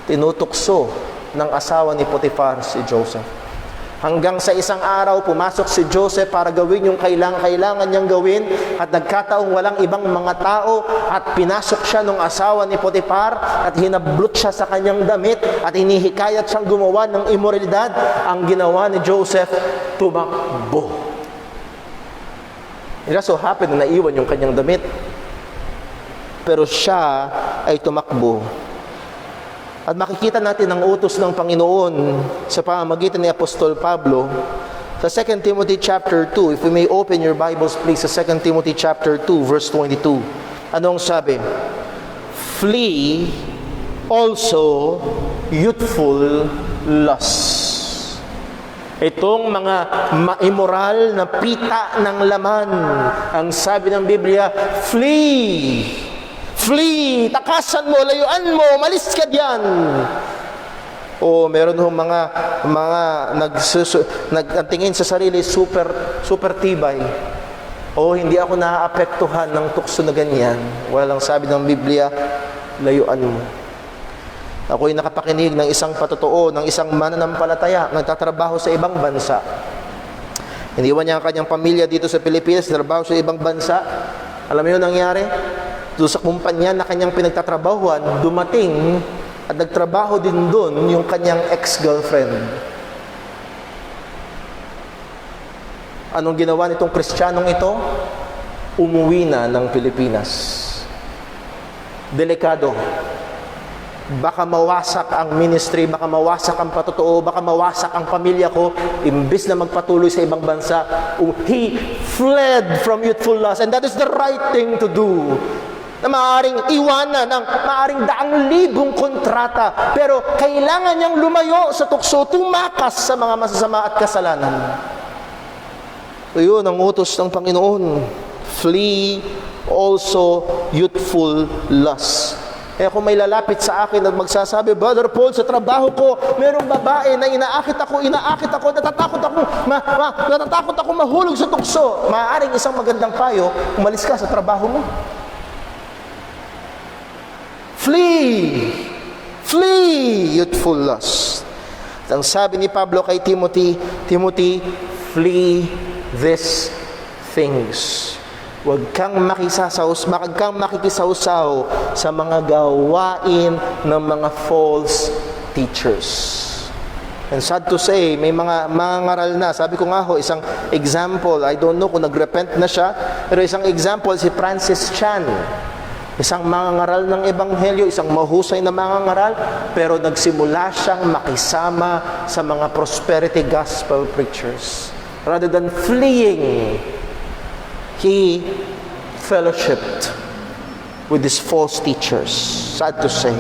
tinutukso ng asawa ni Potiphar si Joseph. Hanggang sa isang araw, pumasok si Joseph para gawin yung kailangan niyang gawin, at nagkataong walang ibang mga tao at pinasok siya ng asawa ni Potiphar at hinablot siya sa kanyang damit at hinihikayat siyang gumawa ng immoralidad. Ang ginawa ni Joseph, tumakbo. It so happened na naiwan yung kanyang damit. Pero siya ay tumakbo. At makikita natin ang utos ng Panginoon sa pamamagitan ni Apostol Pablo sa 2 Timothy chapter 2. If we may open your Bibles please sa 2 Timothy chapter 2 verse 22. Anong sabi? Flee also youthful lusts. Itong mga immoral na pita ng laman. Ang sabi ng Biblia, flee! Flee! Takasan mo, layuan mo, malis ka diyan. Meron hong mga nagtingin sa sarili super tibay. Hindi ako naaapektuhan ng tukso na ganyan. Walang sabi ng Biblia, layuan mo. Ako'y nakapakinig ng isang patotoo, ng isang mananampalataya, nagtatrabaho sa ibang bansa. Iniwan niya ang kanyang pamilya dito sa Pilipinas, trabaho sa ibang bansa. Alam mo yun nangyari? Doon sa kumpanya na kanyang pinagtatrabahuan, dumating at nagtrabaho din doon yung kanyang ex-girlfriend. Anong ginawa nitong Kristiyanong ito? Umuwi na ng Pilipinas. Delikado. Baka mawasak ang ministry, baka mawasak ang patotoo, baka mawasak ang pamilya ko, imbis na magpatuloy sa ibang bansa. He fled from youthful lust, and that is the right thing to do. Na maaaring iwanan ng maaaring daang libong kontrata, pero kailangan niyang lumayo sa tukso, tumakas sa mga masasama at kasalanan. Iyon ang utos ng Panginoon. Flee also youthful lust. Kaya kung may lalapit sa akin at magsasabi, Brother Paul, sa trabaho ko, merong babae na inaakit ako, natatakot ako mahulog sa tukso. Maaaring isang magandang payo, umalis ka sa trabaho mo. Flee! Flee youthful lust. At ang sabi ni Pablo kay Timothy, Timothy, flee these things. Huwag kang makikisawsaw sa mga gawain ng mga false teachers. And sad to say, may mga ngaral na. Sabi ko nga ho, isang example, I don't know kung nagrepent na siya, pero isang example si Francis Chan. Isang mangangaral ng Ebanghelyo, isang mahusay na mangangaral, pero nagsimula siyang makisama sa mga prosperity gospel preachers. Rather than fleeing, he fellowshipped with these false teachers. Sad to say.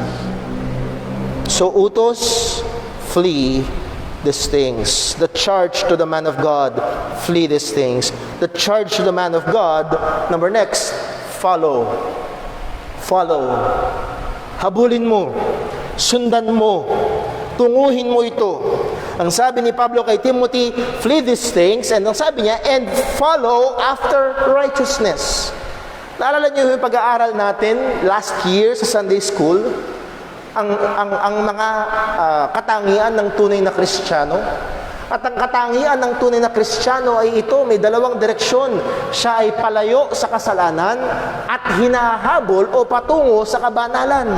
So, utos, flee these things. The charge to the man of God, flee these things. The charge to the man of God, next, follow. Follow. Habulin mo. Sundan mo. Tunguhin mo ito. Ang sabi ni Pablo kay Timothy, flee these things, and ang sabi niya, and follow after righteousness. Naalala niyo yung pag-aaral natin last year sa Sunday School, ang mga katangian ng tunay na Kristiyano. At ang katangian ng tunay na Kristiyano ay ito, may dalawang direksyon. Siya ay palayo sa kasalanan at hinahabol o patungo sa kabanalan.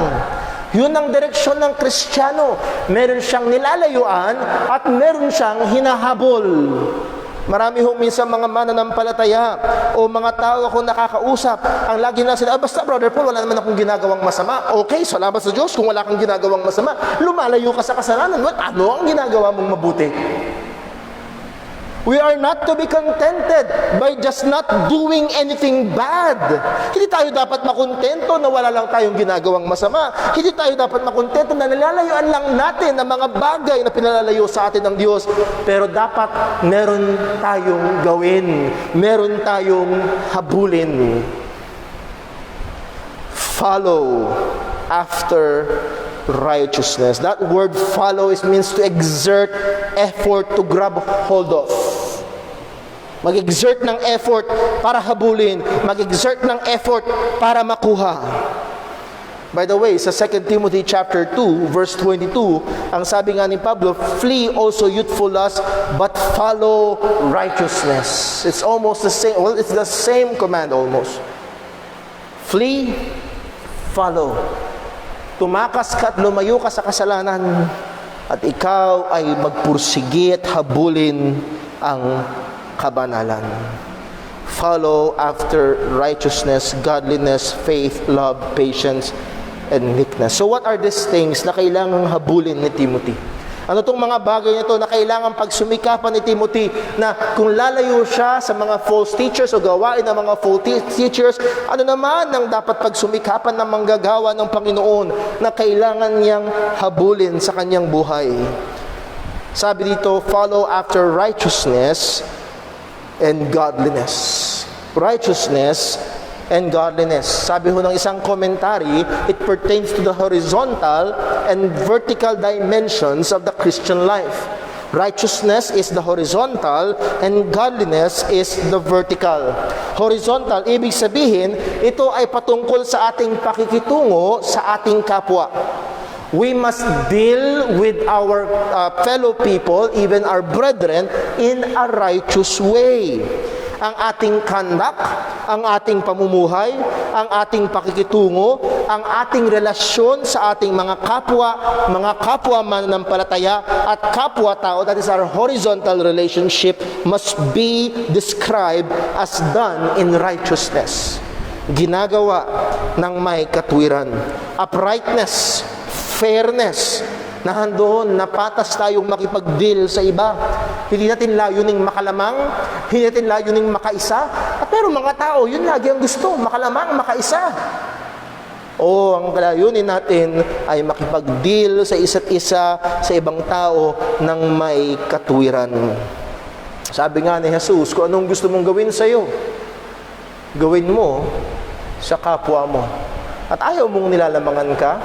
Yun ang direksyon ng Kristiyano. Meron siyang nilalayuan at meron siyang hinahabol. Marami ho minsan mga mananampalataya o mga tao akong nakakausap, ang lagi na sila, basta Brother Paul, wala naman akong ginagawang masama. Okay, salamat sa Diyos kung wala kang ginagawang masama. Lumalayo ka sa kasalanan. Ano ang ginagawa mong mabuti? We are not to be contented by just not doing anything bad. Hindi tayo dapat makontento na wala lang tayong ginagawang masama. Hindi tayo dapat makontento na nilalayuan lang natin ang mga bagay na pinalalayo sa atin ng Diyos. Pero dapat meron tayong gawin. Meron tayong habulin. Follow after righteousness. That word follow means to exert effort to grab hold of. Mag-exert ng effort para habulin. Mag-exert ng effort para makuha. By the way, sa 2 Timothy chapter 2, verse 22, ang sabi nga ni Pablo, flee also youthful lust, but follow righteousness. It's almost the same. Well, it's the same command almost. Flee, follow. Tumakas ka at lumayo ka sa kasalanan at ikaw ay magpursigi at habulin ang kabanalan. Follow after righteousness, godliness, faith, love, patience, and meekness. So what are these things na kailangang habulin ni Timothy? Ano tong mga bagay nito na kailangan pagsumikapan ni Timothy na kung lalayo siya sa mga false teachers o gawain ng mga false teachers, ano naman ang dapat pagsumikapan ng manggagawa ng Panginoon na kailangan niyang habulin sa kanyang buhay? Sabi dito, follow after righteousness and godliness. Righteousness and godliness. Sabi ho ng isang commentary, it pertains to the horizontal and vertical dimensions of the Christian life. Righteousness is the horizontal and godliness is the vertical. Horizontal, ibig sabihin, ito ay patungkol sa ating pakikitungo sa ating kapwa. We must deal with our fellow people, even our brethren, in a righteous way. Ang ating conduct, ang ating pamumuhay, ang ating pakikitungo, ang ating relasyon sa ating mga kapwa mananampalataya at kapwa-tao, that is our horizontal relationship, must be described as done in righteousness. Ginagawa ng may katwiran. Uprightness, fairness, na handoon na patas tayong makipag-deal sa iba. Hindi natin layuning makalamang, hindi natin layuning makaisa. Pero mga tao, yun lagi ang gusto, makalamang, makaisa. O ang layunin natin ay makipag-deal sa isa't isa, sa ibang tao ng may katwiran. Sabi nga ni Jesus, kung anong gusto mong gawin sa iyo, gawin mo sa kapwa mo. At ayaw mong nilalamangan ka,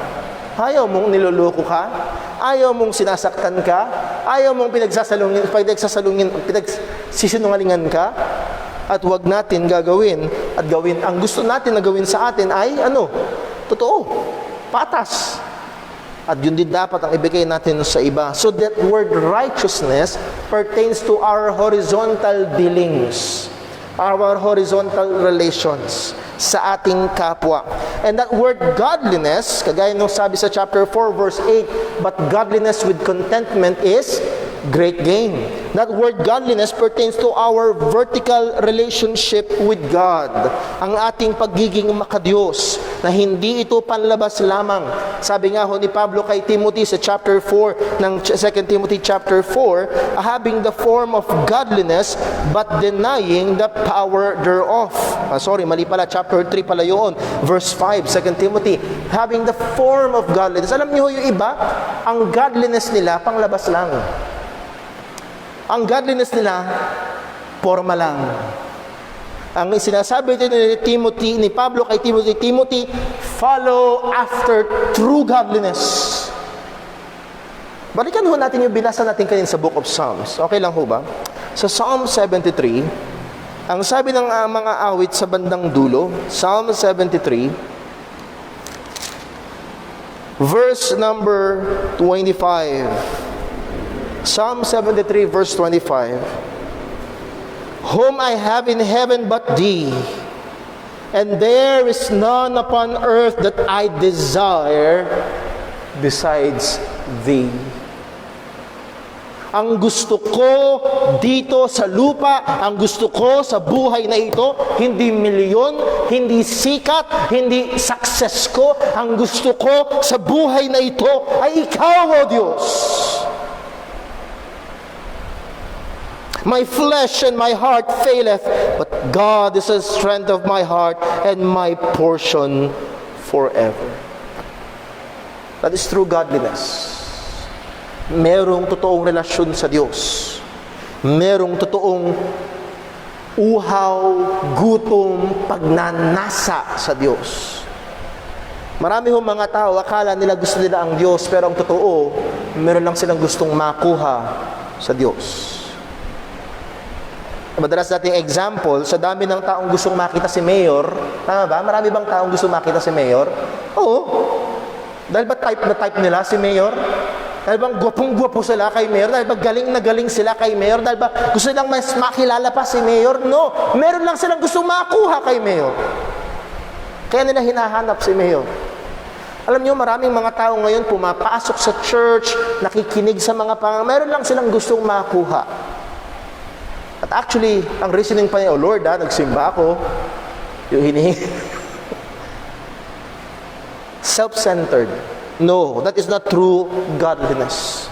ayaw mong niloloko ka, ayaw mong sinasaktan ka, ayaw mong pinagsisinungalingan ka, at huwag natin gagawin at gawin. Ang gusto natin na gawin sa atin ay totoo, patas. At yun din dapat ang ibigay natin sa iba. So that word righteousness pertains to our horizontal dealings, our horizontal relations sa ating kapwa. And that word godliness, kagaya nung sabi sa chapter 4 verse 8, but godliness with contentment is great gain. That word godliness pertains to our vertical relationship with God. Ang ating pagiging makadiyos, na hindi ito panlabas lamang. Sabi nga ho ni Pablo kay Timothy sa chapter 4 ng 2 Timothy chapter 4, having the form of godliness but denying the power thereof. Mali pala, chapter 3 pala yun. Verse 5, 2 Timothy, having the form of godliness. Alam niyo yung iba, ang godliness nila panglabas lang. Ang godliness nila, forma lang. Ang sinasabi ni Pablo kay Timothy, follow after true godliness. Balikan ho natin yung binasa natin kanina sa Book of Psalms. Okay lang ho ba? Sa Psalm 73, ang sabi ng mga awit sa bandang dulo, Psalm 73, verse number 25. Psalm 73 verse 25. Whom I have in heaven but thee, and there is none upon earth that I desire besides thee. Ang gusto ko dito sa lupa, ang gusto ko sa buhay na ito, hindi milyon, hindi sikat, hindi success ko. Ang gusto ko sa buhay na ito ay ikaw, O Diyos. My flesh and my heart faileth, but God is the strength of my heart and my portion forever. That is true godliness. Merong totoong relasyon sa Diyos. Merong totoong uhaw, gutom, pagnanasa sa Diyos. Marami hong mga tao, akala nila gusto nila ang Diyos, pero ang totoo, meron lang silang gustong makuha sa Diyos. Madalas nating example, sa dami ng taong gustong makita si Mayor, tama ba? Marami bang taong gustong makita si Mayor? Oo. Dahil ba type na type nila si Mayor? Dahil bang gwapong-gwapo sila kay Mayor? Dahil ba galing na galing sila kay Mayor? Dahil ba gusto nilang mas makilala pa si Mayor? No. Meron lang silang gustong makuha kay Mayor. Kaya nila hinahanap si Mayor. Alam niyo, maraming mga tao ngayon pumapasok sa church, nakikinig sa mga meron lang silang gustong makuha. At actually, ang reasoning pa niya, Lord, nagsimba ako. Yung hinihingi. Self-centered. No, that is not true godliness.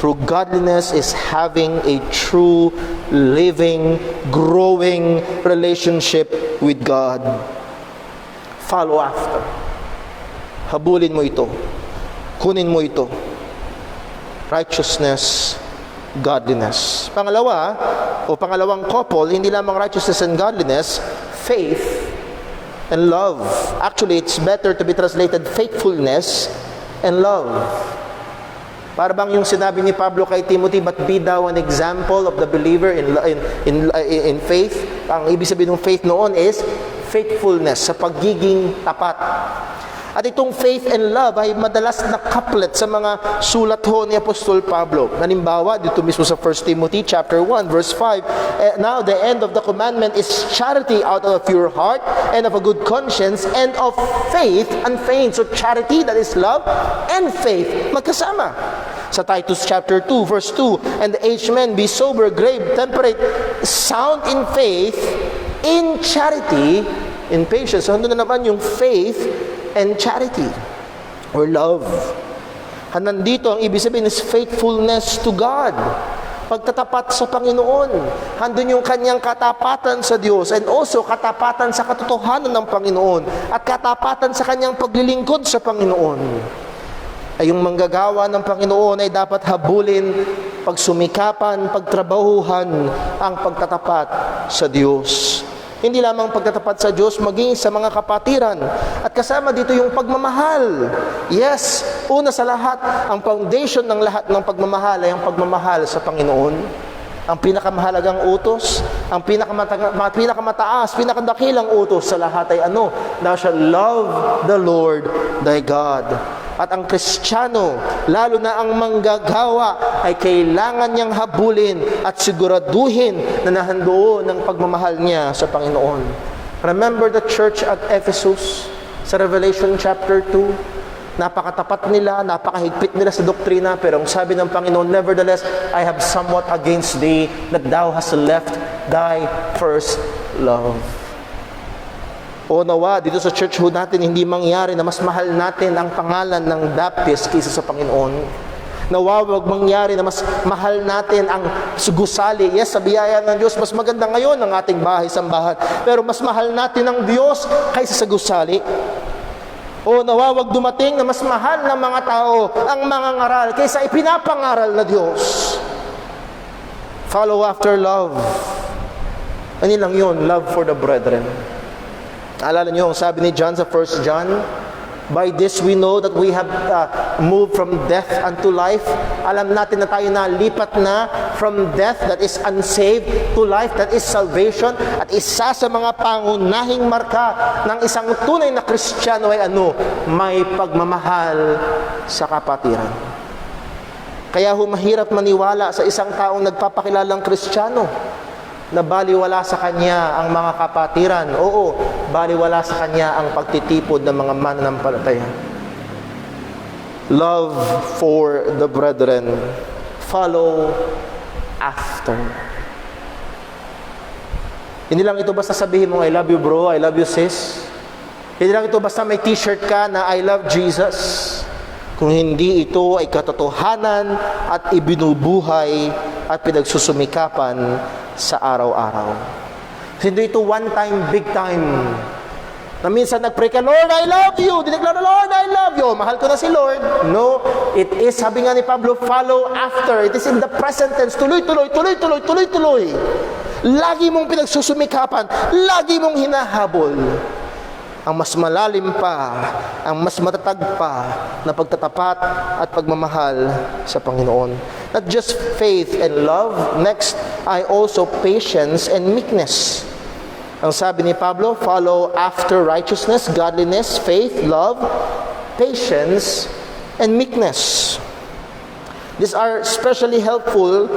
True godliness is having a true, living, growing relationship with God. Follow after. Habulin mo ito. Kunin mo ito. Righteousness, godliness. Pangalawang couple, hindi lamang righteousness and godliness, faith and love. Actually, it's better to be translated faithfulness and love. Para bang yung sinabi ni Pablo kay Timothy, but be thou an example of the believer in faith. Ang ibig sabihin ng faith noon is faithfulness, sa pagiging tapat. At itong faith and love ay madalas na couplet sa mga sulat ho ni Apostol Pablo. Halimbawa, dito mismo sa 1 Timothy chapter 1 verse 5, now the end of the commandment is charity out of a pure heart and of a good conscience and of faith unfeigned. So charity, that is love, and faith, magkasama. Sa Titus chapter 2 verse 2, and the aged men be sober, grave, temperate, sound in faith, in charity, in patience. So nandun na naman yung faith and charity or love. Nandito ang ibig sabihin is faithfulness to God. Pagtatapat sa Panginoon. Handun yung kanyang katapatan sa Diyos and also katapatan sa katotohanan ng Panginoon at katapatan sa kanyang paglilingkod sa Panginoon. Ay yung manggagawa ng Panginoon ay dapat habulin, pagsumikapan, pagtrabahuhan ang pagtatapat sa Diyos. Hindi lamang pagtatapat sa Diyos, maging sa mga kapatiran. At kasama dito yung pagmamahal. Yes, una sa lahat, ang foundation ng lahat ng pagmamahal ay ang pagmamahal sa Panginoon. Ang pinakamahalagang utos, ang pinakamataas, pinakadakilang utos sa lahat ay ano? Thou shalt love the Lord thy God. At ang Kristiyano, lalo na ang manggagawa, ay kailangan niyang habulin at siguraduhin na nahandoon ng pagmamahal niya sa Panginoon. Remember the church at Ephesus sa Revelation chapter 2? Napakatapat nila, napakahigpit nila sa doktrina, pero ang sabi ng Panginoon, nevertheless, I have somewhat against thee, that thou hast left thy first love. O nawa, dito sa church ho natin, hindi mangyari na mas mahal natin ang pangalan ng Baptist kaysa sa Panginoon. Nawa, wag mangyari na mas mahal natin ang gusali. Yes, sa biyaya ng Diyos, mas maganda ngayon ang ating bahay-sambahan. Pero mas mahal natin ang Diyos kaysa sa gusali. O nawa, wag dumating na mas mahal ng mga tao ang mga ngaral kaysa ipinapangaral na Diyos. Follow after love. Ano lang yun? Love for the brethren. Alala niyo ang sabi ni John sa 1 John, by this we know that we have moved from death unto life. Alam natin na tayo na lipat na from death, that is unsaved, to life, that is salvation. At isa sa mga pangunahing marka ng isang tunay na Kristiyano ay ano? May pagmamahal sa kapatiran. Kaya mahirap maniwala sa isang taong nagpapakilalang Kristiyano na baliwala sa kanya ang mga kapatiran. Oo, baliwala sa kanya ang pagtitipod ng mga mananampalataya. Love for the brethren. Follow after. Hindi lang ito basta sabihin mo, I love you bro, I love you sis. Hindi lang ito basta may t-shirt ka na I love Jesus. Kung hindi ito ay katotohanan at ibinubuhay at pinagsusumikapan sa araw-araw. Hindi ito one time, big time. Na minsan nag-pray ka, Lord, I love you. Dineklara, Lord, I love you. Mahal ko na si Lord. No, it is, sabi nga ni Pablo, follow after. It is in the present tense. Tuloy-tuloy, tuloy-tuloy, tuloy-tuloy. Lagi mong pinagsusumikapan. Lagi mong hinahabol. Ang mas malalim pa, ang mas matatag pa na pagtatapat at pagmamahal sa Panginoon. Not just faith and love. Next, ay also patience and meekness. Ang sabi ni Pablo, follow after righteousness, godliness, faith, love, patience, and meekness. These are especially helpful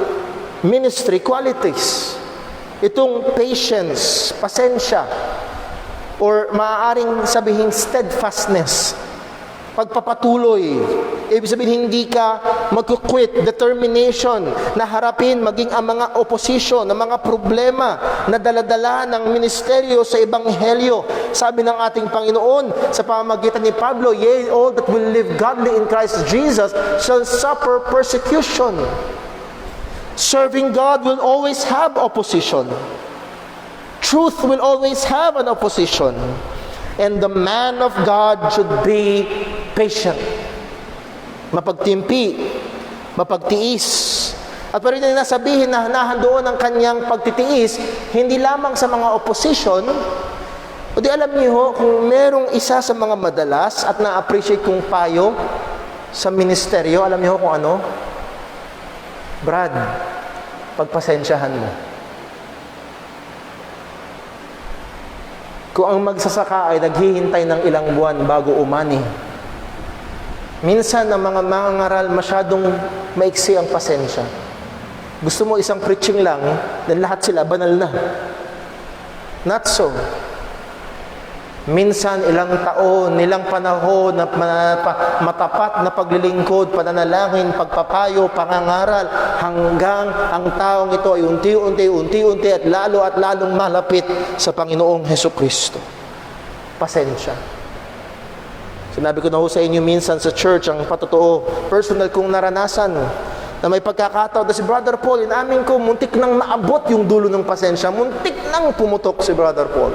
ministry qualities. Itong patience, pasensya, or maaaring sabihin steadfastness, pagpapatuloy. Ibig sabihin, hindi ka magkukwit, determination na harapin maging ang mga opposition, ang mga problema na daladala ng ministeryo sa Ebanghelyo. Sabi ng ating Panginoon sa pamamagitan ni Pablo, yea, all that will live godly in Christ Jesus shall suffer persecution. Serving God will always have opposition. Truth will always have an opposition. And the man of God should be patient. Mapagtimpi, mapagtiis. At pero rin nasabihin na nahandoon ang kanyang pagtitiis, hindi lamang sa mga opposition, o di alam niyo, kung merong isa sa mga madalas at na-appreciate kong payo sa ministeryo, alam niyo kung ano? Brad, pagpasensyahan mo. Kung ang magsasaka ay naghihintay ng ilang buwan bago umani. Minsan, ang mga mangangaral masyadong maiksi ang pasensya. Gusto mo isang preaching lang, then lahat sila banal na. Not so. Minsan, ilang taon, ilang panahon na matapat na paglilingkod, pananalangin, pagpapayo, pangangaral, hanggang ang taong ito ay unti-unti at lalong malapit sa Panginoong Hesukristo. Pasensya. Sinabi ko na ho sa inyo minsan sa church, ang patotoo, personal kong naranasan, na may pagkakataon na si Brother Paul, inamin ko, muntik nang naabot yung dulo ng pasensya, muntik nang pumutok si Brother Paul.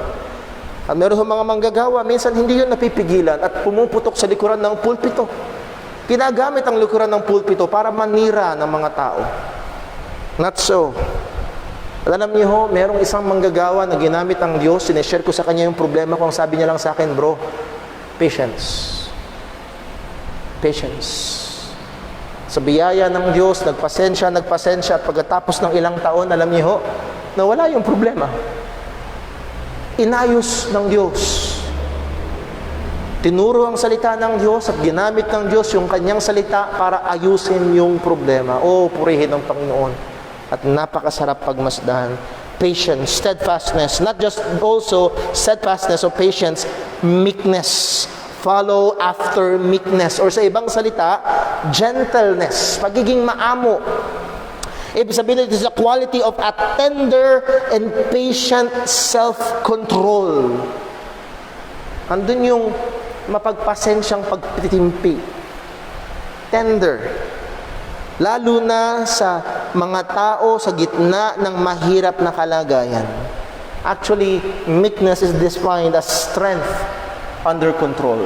At meron mga manggagawa, minsan hindi yun napipigilan at pumuputok sa likuran ng pulpito. Ginagamit ang likuran ng pulpito para manira ng mga tao. Not so. Alam niyo ho, merong isang manggagawa na ginamit ang Diyos, sineshare ko sa kanya yung problema ko, ang sabi niya lang sa akin, bro, patience. Patience. Sa biyaya ng Diyos, nagpasensya, at pagkatapos ng ilang taon, alam niyo ho, nawala yung problema. Inayos ng Diyos. Tinuro ang salita ng Diyos at ginamit ng Diyos yung kanyang salita para ayusin yung problema. Purihin ng Panginoon. At napakasarap pagmasdan. Patience, steadfastness, not just also steadfastness or patience, meekness. Follow after meekness. Or sa ibang salita, gentleness, pagiging maamo. Ibig sabihin, it is a quality of a tender and patient self-control. Andun yung mapagpasensyang pagtitimpi. Tender. Lalo na sa mga tao sa gitna ng mahirap na kalagayan. Actually, meekness is defined as strength under control.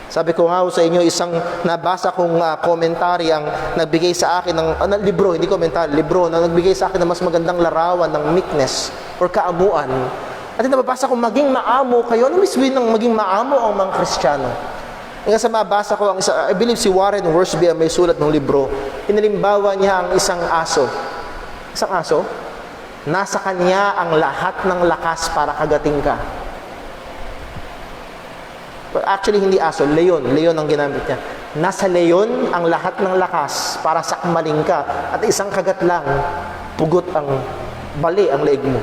Sabi ko nga sa inyo, isang nabasa kong komentary ang nagbigay sa akin ng libro, hindi komentary, libro na nagbigay sa akin ng mas magandang larawan ng meekness or kaamuan. At nababasa ko, maging maamo kayo. Ano mismo ng maging maamo ang mga Kristiyano? Nga sa mabasa ko, ang isa, I believe si Warren Wiersbe ang may sulat ng libro, inilimbawa niya ang isang aso. Isang aso? Nasa kanya ang lahat ng lakas para kagating ka. Actually, hindi aso, leon. Leon ang ginamit niya. Nasa leon ang lahat ng lakas para sakmaling ka. At isang kagat lang, pugot ang bali ang leeg mo.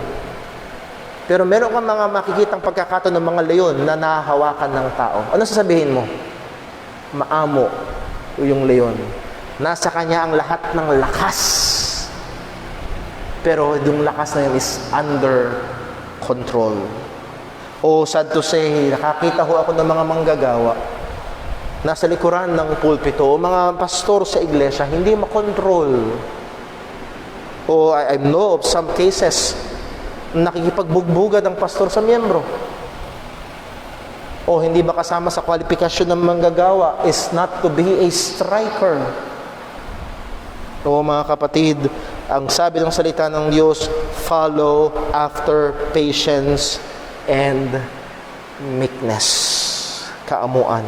Pero meron kang mga makikitang pagkakataon ng mga leon na nahahawakan ng tao. Ano sasabihin mo? Maamo yung leon. Nasa kanya ang lahat ng lakas. Pero yung lakas na yun is under control. Sad to say, nakakita ho ako ng mga manggagawa nasa likuran ng pulpito, mga pastor sa iglesia, hindi makontrol. I know of some cases, nakikipagbugbuga ng pastor sa miyembro. Hindi ba kasama sa kwalifikasyon ng manggagawa is not to be a striker. Mga kapatid, ang sabi ng salita ng Diyos, follow after patience and meekness, kaamuan.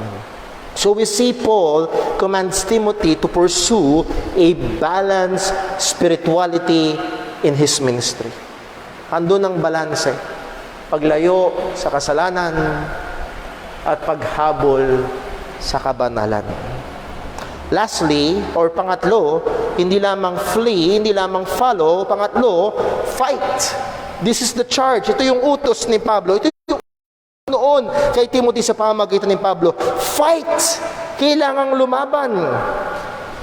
So we see Paul commands Timothy to pursue a balanced spirituality in his ministry. Andun ang balanse. Paglayo sa kasalanan at paghabol sa kabanalan. Lastly, or pangatlo, hindi lamang flee, hindi lamang follow, pangatlo, fight. This is the charge. Ito yung utos ni Pablo. Ito yung noon kay Timothy sa pamamagitan ni Pablo. Fight! Kailangang lumaban.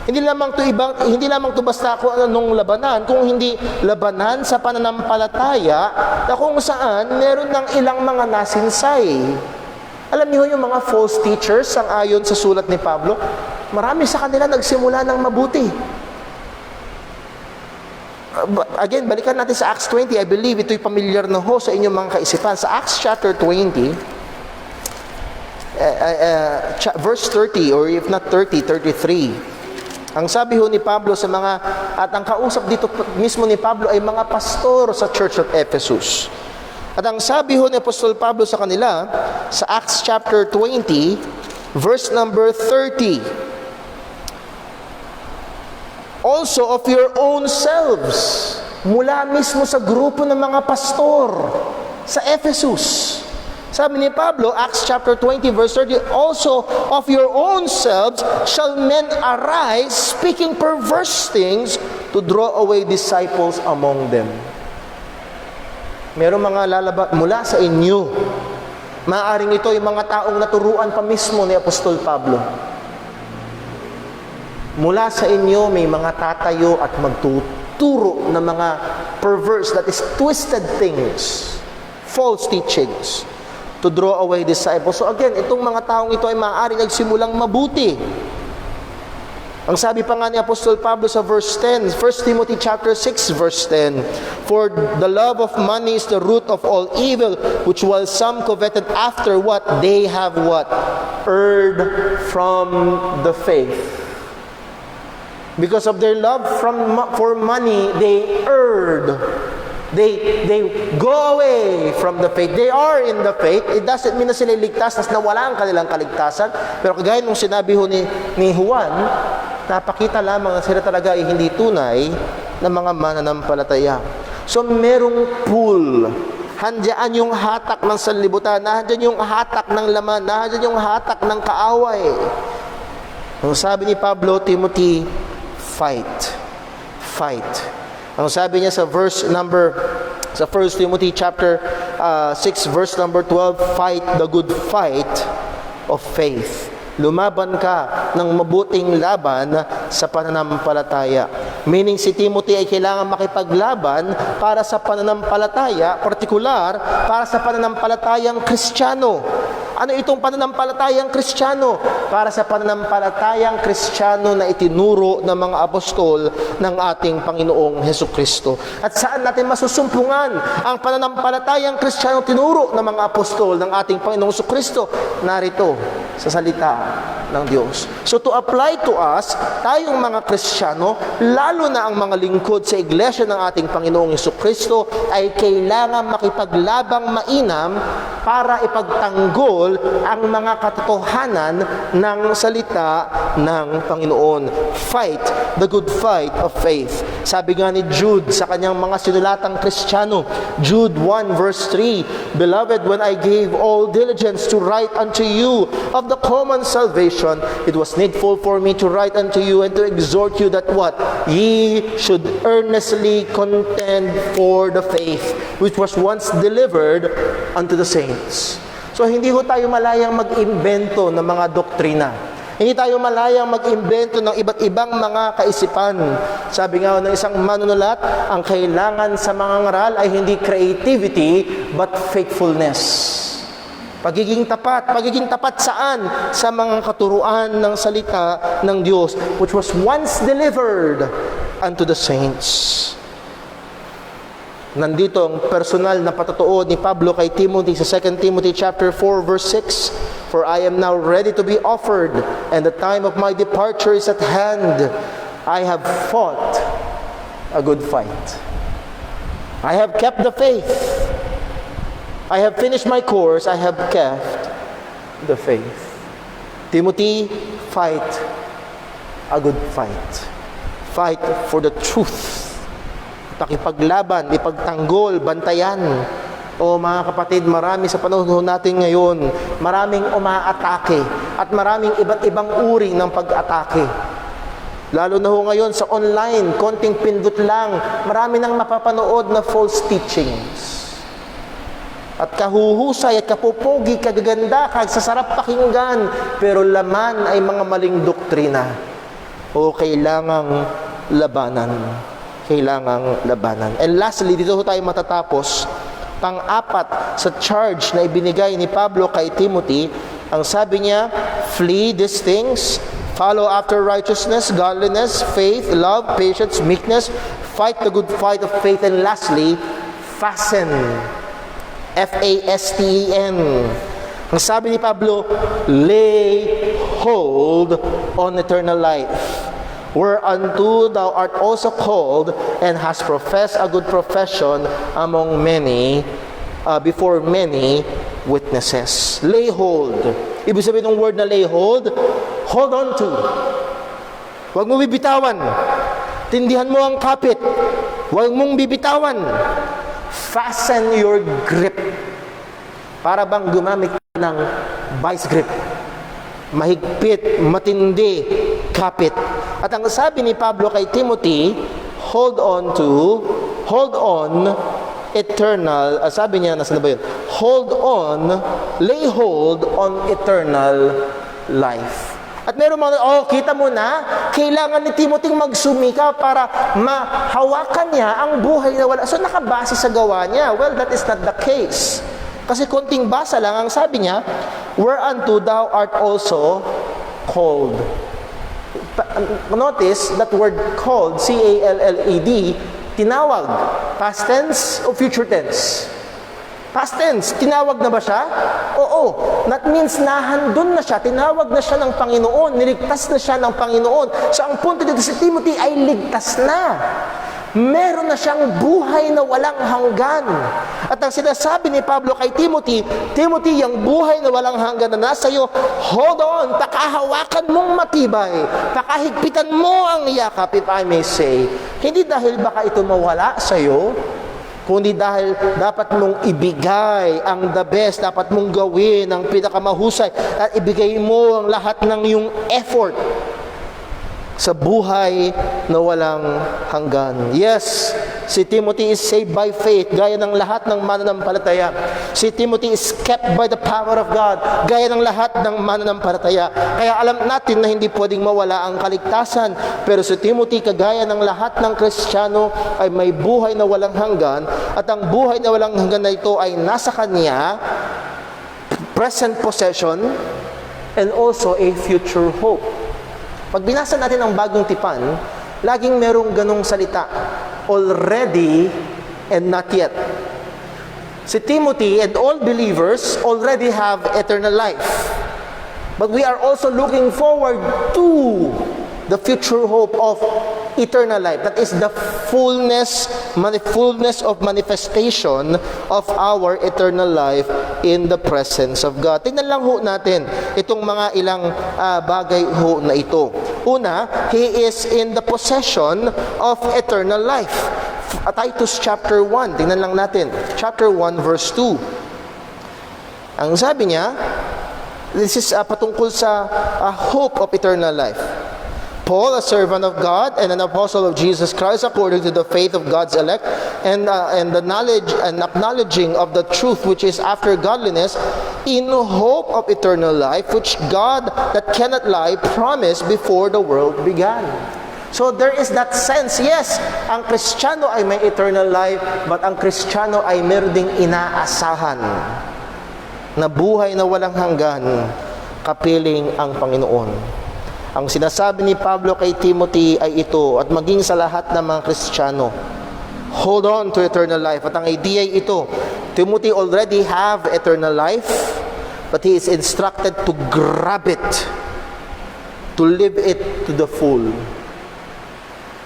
Hindi lamang to basta kung anong labanan, kung hindi labanan sa pananampalataya na kung saan meron ng ilang mga nasinsay. Alam niyo yung mga false teachers, ang ayon sa sulat ni Pablo, marami sa kanila nagsimula ng mabuti. Again, balikan natin sa Acts 20. I believe ito'y familiar na ho sa inyong mga kaisipan. Sa Acts chapter 20, verse 30, or if not 30, 33. Ang sabi ho ni Pablo sa mga, at ang kausap dito mismo ni Pablo ay mga pastor sa Church of Ephesus. At ang sabi ho ni Apostol Pablo sa kanila, sa Acts chapter 20, verse number 30, also of your own selves, mula mismo sa grupo ng mga pastor. sa Ephesus. Sabi ni Pablo, Acts chapter 20 verse 30, also of your own selves shall men arise, speaking perverse things to draw away disciples among them. Merong mga lalabas mula sa inyo. Maaring ito yung mga taong naturuan pa mismo ni Apostol Pablo. Mula sa inyo may mga tatayo at magtuturo ng mga perverse, that is twisted things, false teachings, to draw away disciples. So again, itong mga taong ito ay maaaring nagsimulang mabuti. Ang sabi pa nga ni Apostol Pablo sa verse 10, 1 Timothy chapter 6 verse 10, for the love of money is the root of all evil, which while some coveted after what they have what? Erred from the faith. Because of their love for money, they erred. They go away from the faith. They are in the faith. It doesn't mean na sila ligtas, nas nawala ang kanilang kaligtasan. Pero kagaya nung sinabi ho ni Juan, napakita lamang na sila talaga ay hindi tunay na mga mananampalataya. So merong pool. Handyan yung hatak ng sanlibutan, handyan yung hatak ng laman, handyan yung hatak ng kaaway. Ang sabi ni Pablo, Timothy, fight. Ang sabi niya sa sa 1 Timothy chapter 6 verse number 12, fight the good fight of faith. Lumaban ka ng mabuting laban sa pananampalataya. Meaning si Timothy ay kailangan makipaglaban para sa pananampalataya, partikular para sa pananampalatayang Kristiyano. Ano itong pananampalatayang Kristiyano? Para sa pananampalatayang Kristiyano na itinuro ng mga apostol ng ating Panginoong Hesukristo. At saan natin masusumpungan ang pananampalatayang Kristiyano tinuro ng mga apostol ng ating Panginoong Hesukristo? Narito, sa salita ng Diyos. So to apply to us, tayong mga Kristiyano, lalo na ang mga lingkod sa iglesia ng ating Panginoong Hesukristo, ay kailangan makipaglabang mainam para ipagtanggol ang mga katotohanan ng salita ng Panginoon. Fight the good fight of faith. Sabi nga ni Jude sa kanyang mga sinulatang Kristiyano, Jude 1 verse 3, Beloved, when I gave all diligence to write unto you of the common salvation, it was needful for me to write unto you and to exhort you that what? Ye should earnestly contend for the faith which was once delivered unto the saints. So hindi ho tayo malayang mag-imbento ng mga doktrina. Hindi tayo malayang mag-imbento ng iba't ibang mga kaisipan. Sabi nga ng isang manunulat, ang kailangan sa mga ngaral ay hindi creativity but faithfulness. Pagiging tapat saan? Sa mga katuruan ng salita ng Diyos, which was once delivered unto the saints. Nandito ang personal na patotoo ni Pablo kay Timothy sa 2 Timothy chapter 4 verse 6, For I am now ready to be offered, and the time of my departure is at hand. I have fought a good fight. I have kept the faith. I have finished my course. I have kept the faith. Timothy, fight a good fight. Fight for the truth. Pakipaglaban, ipagtanggol, bantayan. O mga kapatid, marami sa panahon natin ngayon, maraming umaatake at maraming iba't ibang uri ng pag-atake. Lalo na ho ngayon sa online, konting pindot lang, marami nang mapapanood na false teachings. At kahuhusay at kapupogi, kagaganda, kagsasarap pakinggan, pero laman ay mga maling doktrina. O kailangang labanan. And lastly, dito tayo matatapos, pang-apat sa charge na ibinigay ni Pablo kay Timothy, ang sabi niya, flee these things, follow after righteousness, godliness, faith, love, patience, meekness, fight the good fight of faith, and lastly, fasten. F-A-S-T-E-N. Ang sabi ni Pablo, lay hold on eternal life, whereunto thou art also called, and hast professed a good profession among many, before many witnesses. Lay hold. Ibig sabihin ng word na lay hold, hold on to. Huwag mo bibitawan. Tindihan mo ang kapit. Huwag mong bibitawan. Fasten your grip. Para bang gumamit ka ng vice grip. Mahigpit, matindi, kapit. At ang sabi ni Pablo kay Timothy, hold on eternal, sabi niya, nasa na ba yun? Lay hold on eternal life. At meron mga, kita mo na, kailangan ni Timothy magsumika para mahawakan niya ang buhay na wala. So nakabase sa gawa niya. Well, that is not the case. Kasi konting basa lang, ang sabi niya, whereunto thou art also called. Notice that word called, C-A-L-L-E-D, tinawag. Past tense o future tense? Past tense. Tinawag na ba siya? Oo. That means nahandun na siya. Tinawag na siya ng Panginoon. Niligtas na siya ng Panginoon. So ang punto dito si Timothy ay ligtas na. Meron na siyang buhay na walang hanggan. At ang sinasabi ni Pablo kay Timothy, Timothy, yung buhay na walang hanggan na nasa iyo, hold on, pakahawakan mong matibay, pakahigpitan mo ang yakap, if I may say. Hindi dahil baka ito mawala sa iyo, kundi dahil dapat mong ibigay ang the best, dapat mong gawin ang pinakamahusay, at ibigay mo ang lahat ng iyong effort sa buhay na walang hanggan. Yes, si Timothy is saved by faith, gaya ng lahat ng mananampalataya. Si Timothy is kept by the power of God, gaya ng lahat ng mananampalataya. Kaya alam natin na hindi pwedeng mawala ang kaligtasan. Pero si Timothy, kagaya ng lahat ng Kristiyano, ay may buhay na walang hanggan. At ang buhay na walang hanggan na ito ay nasa kanya, present possession, and also a future hope. Pag binasa natin ang Bagong Tipan, laging merong ganong salita, already and not yet. Si Timothy and all believers already have eternal life. But we are also looking forward to the future hope of eternal life. That is the fullness of manifestation of our eternal life in the presence of God. Tingnan lang ho natin itong mga ilang bagay ho na ito. Una, he is in the possession of eternal life. Titus chapter 1, tingnan lang natin. Chapter 1 verse 2. Ang sabi niya, this is patungkol sa hope of eternal life. Paul, a servant of God and an apostle of Jesus Christ, according to the faith of God's elect, and the knowledge and acknowledging of the truth which is after godliness, in hope of eternal life, which God that cannot lie promised before the world began. So there is that sense, yes, ang Kristiyano ay may eternal life, but ang Kristiyano ay meron ding inaasahan na buhay na walang hanggan, kapiling ang Panginoon. Ang sinasabi ni Pablo kay Timothy ay ito, at maging sa lahat ng mga Kristiyano, hold on to eternal life. At ang idea ay ito, Timothy already have eternal life, but he is instructed to grab it, to live it to the full.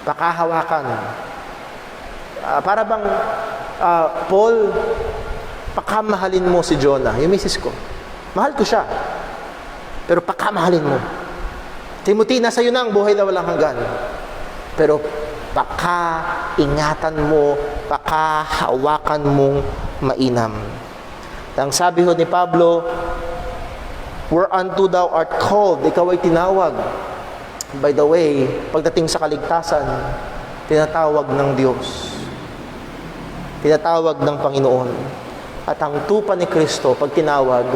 Pakahawakan. Para bang, Paul, pakamahalin mo si Jonah, yung misis ko. Mahal ko siya, pero pakamahalin mo. Timothy, nasa iyo na ang buhay na walang hanggan. Pero paka-ingatan mo, paka-hawakan mong mainam. Ang sabi ho ni Pablo, whereunto thou art called, ikaw ay tinawag. By the way, pagdating sa kaligtasan, tinatawag ng Diyos. Tinatawag ng Panginoon. At ang tupa ni Kristo, pag tinawag,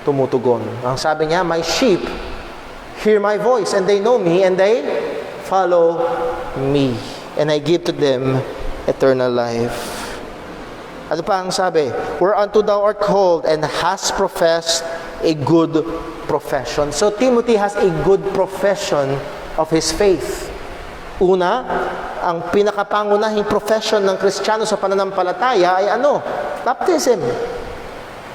tumutugon. Ang sabi niya, my sheep hear my voice, and they know me, and they follow me. And I give to them eternal life. Ano pa ang sabi? Whereunto thou art called, and hast professed a good profession. So Timothy has a good profession of his faith. Una, ang pinakapangunahing profession ng Kristiyano sa pananampalataya ay ano? Baptism.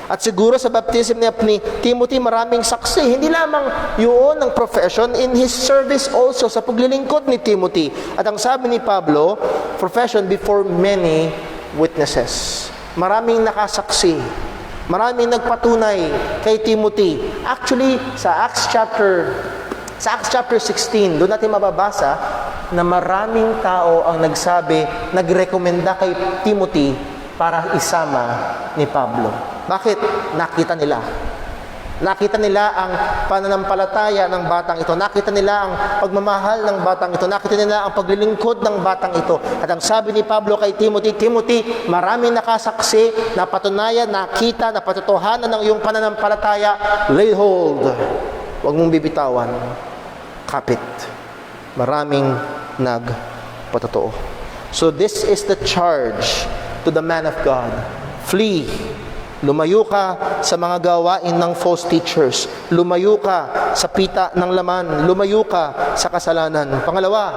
At siguro sa baptism ni Timothy, maraming saksi. Hindi lamang yun ang profession, in his service also, sa paglilingkod ni Timothy. At ang sabi ni Pablo, profession before many witnesses. Maraming nakasaksi. Maraming nagpatunay kay Timothy. Actually, sa Acts chapter 16, doon natin mababasa na maraming tao ang nagrekomenda kay Timothy para isama ni Pablo. Bakit? Nakita nila. Nakita nila ang pananampalataya ng batang ito. Nakita nila ang pagmamahal ng batang ito. Nakita nila ang paglilingkod ng batang ito. At ang sabi ni Pablo kay Timothy, Timothy, maraming nakasaksi, napatunayan, nakita, napatotohanan ng iyong pananampalataya. Lay hold. Huwag mong bibitawan. Kapit. Maraming nagpatotoo. So this is the charge to the man of God. Flee. Lumayo ka sa mga gawain ng false teachers. Lumayo ka sa pita ng laman. Lumayo ka sa kasalanan. Pangalawa,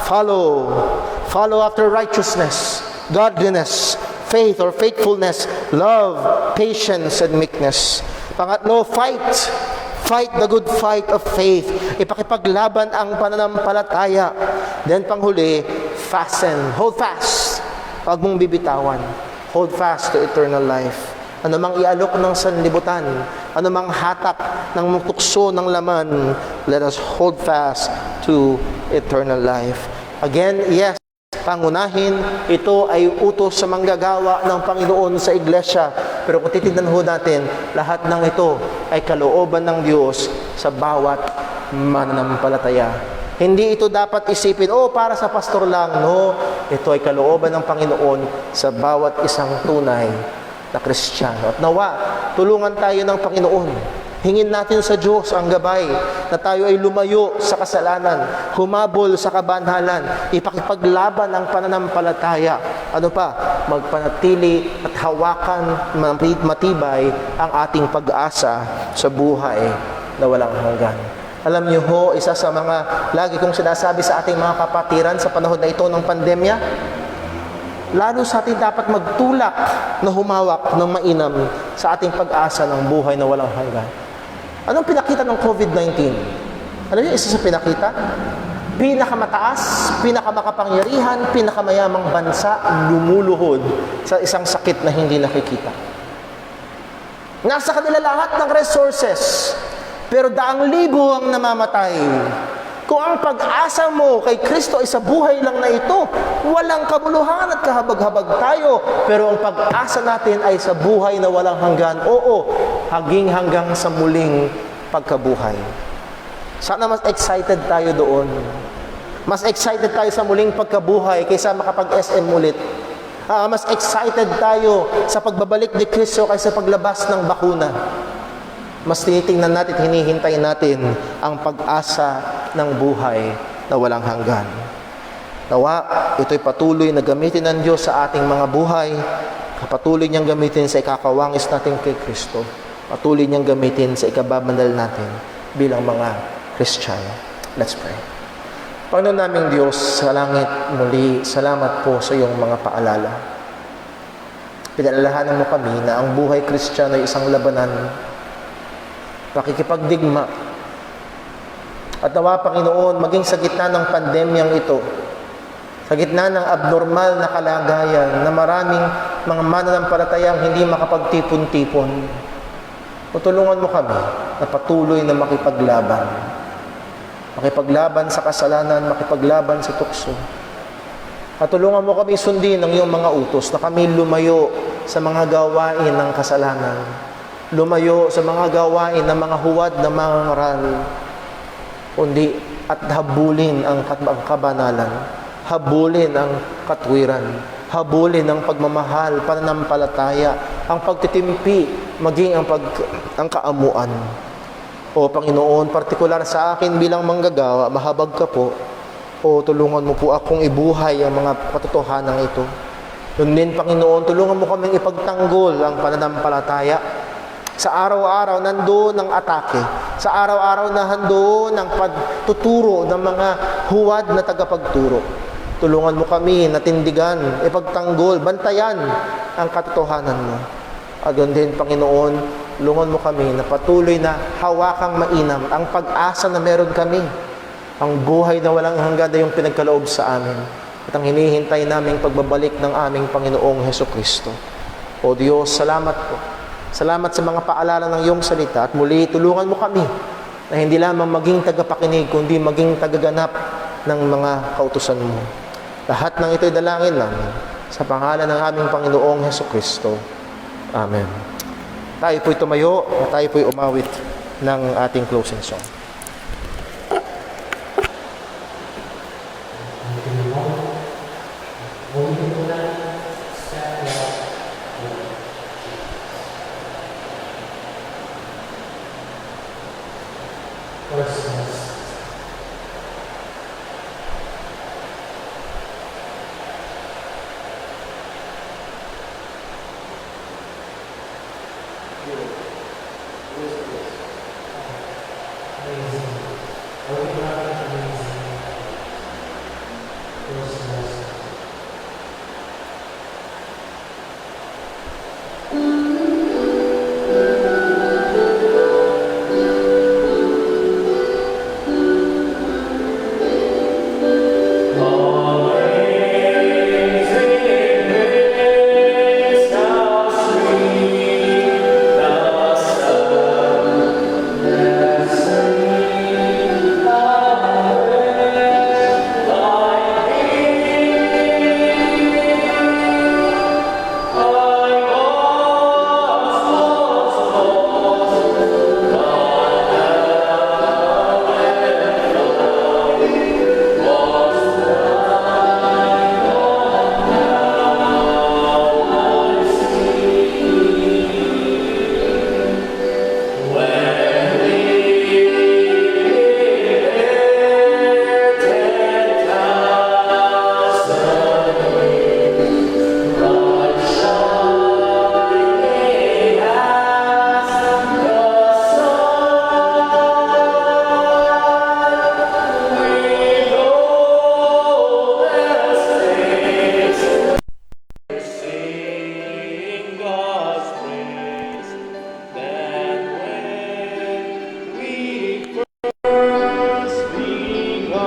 follow. Follow after righteousness, godliness, faith or faithfulness, love, patience, and meekness. Pangatlo, fight. Fight the good fight of faith. Ipakipaglaban ang pananampalataya. Then panghuli, fasten. Hold fast. Huwag mong bibitawan. Hold fast to eternal life. Ano mang ialok ng sanlibutan, ano mang hatak ng tukso ng laman, let us hold fast to eternal life. Again, yes, pangunahin, ito ay utos sa manggagawa ng Panginoon sa iglesia. Pero kung titignan ho natin, lahat ng ito ay kalooban ng Diyos sa bawat mananampalataya. Hindi ito dapat isipin, para sa pastor lang. No, ito ay kalooban ng Panginoon sa bawat isang tunay na Kristiyano. At nawa, tulungan tayo ng Panginoon. Hingin natin sa Diyos ang gabay na tayo ay lumayo sa kasalanan, humabol sa kabanhalan, ipakipaglaban ang pananampalataya. Ano pa? Magpanatili at hawakan matibay ang ating pag-asa sa buhay na walang hanggan. Alam niyo ho, isa sa mga lagi kong sinasabi sa ating mga kapatiran sa panahon na ito ng pandemya, lalo sa atin dapat magtulak na humawak ng mainam sa ating pag-asa ng buhay na walang hanggan. Anong pinakita ng COVID-19? Ano yung isa sa pinakita? Pinakamataas, pinakamakapangyarihan, pinakamayamang bansa lumuluhod sa isang sakit na hindi nakikita. Nasa kanila lahat ng resources, pero daang libo ang namamatay. Kung ang pag-asa mo kay Kristo ay sa buhay lang na ito, walang kabuluhan at kahabag-habag tayo. Pero ang pag-asa natin ay sa buhay na walang hanggan. Oo, hanggang sa muling pagkabuhay. Sana mas excited tayo doon. Mas excited tayo sa muling pagkabuhay kaysa makapag-SM ulit. Mas excited tayo sa pagbabalik ni Kristo kaysa paglabas ng bakuna. Mas tinitingnan natin, hinihintay natin ang pag-asa ng buhay na walang hanggan. Nawa, ito'y patuloy na gamitin ng Diyos sa ating mga buhay. Patuloy niyang gamitin sa ikakawangis natin kay Kristo. Patuloy niyang gamitin sa ikababandal natin bilang mga Kristiyano. Let's pray. Panginoon naming Diyos sa langit, muli, salamat po sa iyong mga paalala. Pinalalahanan mo kami na ang buhay Kristiyano ay isang labanan, pakikipagdigma. At nawa, Panginoon, maging sa gitna ng pandemyang ito, sa gitna ng abnormal na kalagayan na maraming mga mananampalatayang hindi makapagtipon-tipon, tutulungan mo kami na patuloy na makipaglaban. Makipaglaban sa kasalanan, makipaglaban sa tukso. At tulungan mo kami sundin ng iyong mga utos na kami lumayo sa mga gawain ng kasalanan. Lumayo sa mga gawain ng mga huwad na mga ngaral, kundi at habulin ang kabanalan, habulin ang katwiran, habulin ang pagmamahal, pananampalataya, ang pagtitimpi, maging ang kaamuan. O Panginoon, partikular sa akin bilang manggagawa, mahabag ka po, o tulungan mo po akong ibuhay ang mga katotohanan ito. Yun din, Panginoon, tulungan mo kaming ipagtanggol ang pananampalataya. Sa araw-araw, nandoon ang atake. Sa araw-araw, nandoon ang pagtuturo ng mga huwad na tagapagturo. Tulungan mo kami na tindigan, ipagtanggol, bantayan ang katotohanan mo. At doon din, Panginoon, tulungan mo kami na patuloy na hawakang mainam ang pag-asa na meron kami. Ang buhay na walang hanggan na yung pinagkaloob sa amin. At ang hinihintay naming pagbabalik ng aming Panginoong Hesukristo. O Diyos, salamat po. Salamat sa mga paalala ng iyong salita at muli tulungan mo kami na hindi lamang maging tagapakinig kundi maging tagaganap ng mga kautusan mo. Lahat ng ito'y dalangin namin Sa pangalan ng aming Panginoong Hesukristo. Amen. Tayo po'y tumayo at tayo po'y umawit ng ating closing song. Sing God's praise. Then when we first begun.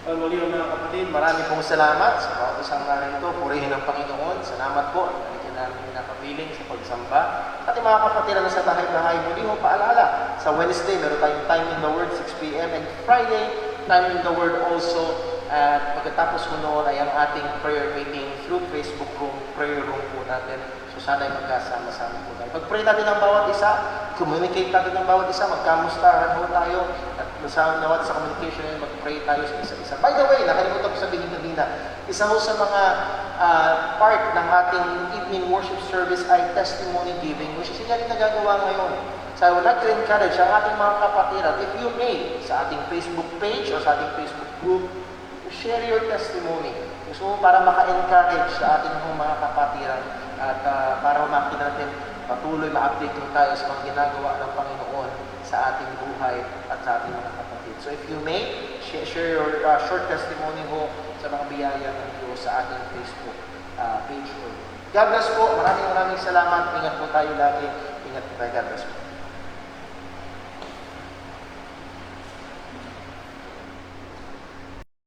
Ang muli mga kapatid, marami pong salamat sa bawat isang narito. Purihin ang Panginoon. Salamat po at bigyan namin nakapiling sa pagsamba. At mga kapatid na sa bahay-bahay, muli mo paalala. Sa Wednesday, meron tayong Time in the Word, 6 p.m. And Friday, Time in the Word also. At pagkatapos mo noon ay ang ating prayer meeting through Facebook room, prayer room po natin. So sana ay magkasama-sama po tayo. Pag-pray natin ang bawat isa, communicate natin ang bawat isa, magkamustahan ho tayo. At nawat sa communication yun, mag-pray tayo sa isa-isa. By the way, nakalimutan ko sabihin kanina, isa ho sa mga part ng ating evening worship service ay testimony giving, which is hindi natin nagagawa ngayon. So I would like to encourage ang ating mga kapatiran, if you may, sa ating Facebook page or sa ating Facebook group, share your testimony. So para maka-encourage sa ating mga kapatiran at para makita natin patuloy ma-update tayo sa mga ginagawa ng Panginoon sa ating buhay at sa ating mga kapatid. So if you may, share your short testimony ho sa mga biyaya ng Diyos sa ating Facebook page. God bless po. Maraming salamat. Ingat po tayo lagi. Ingat po tayo. God bless po.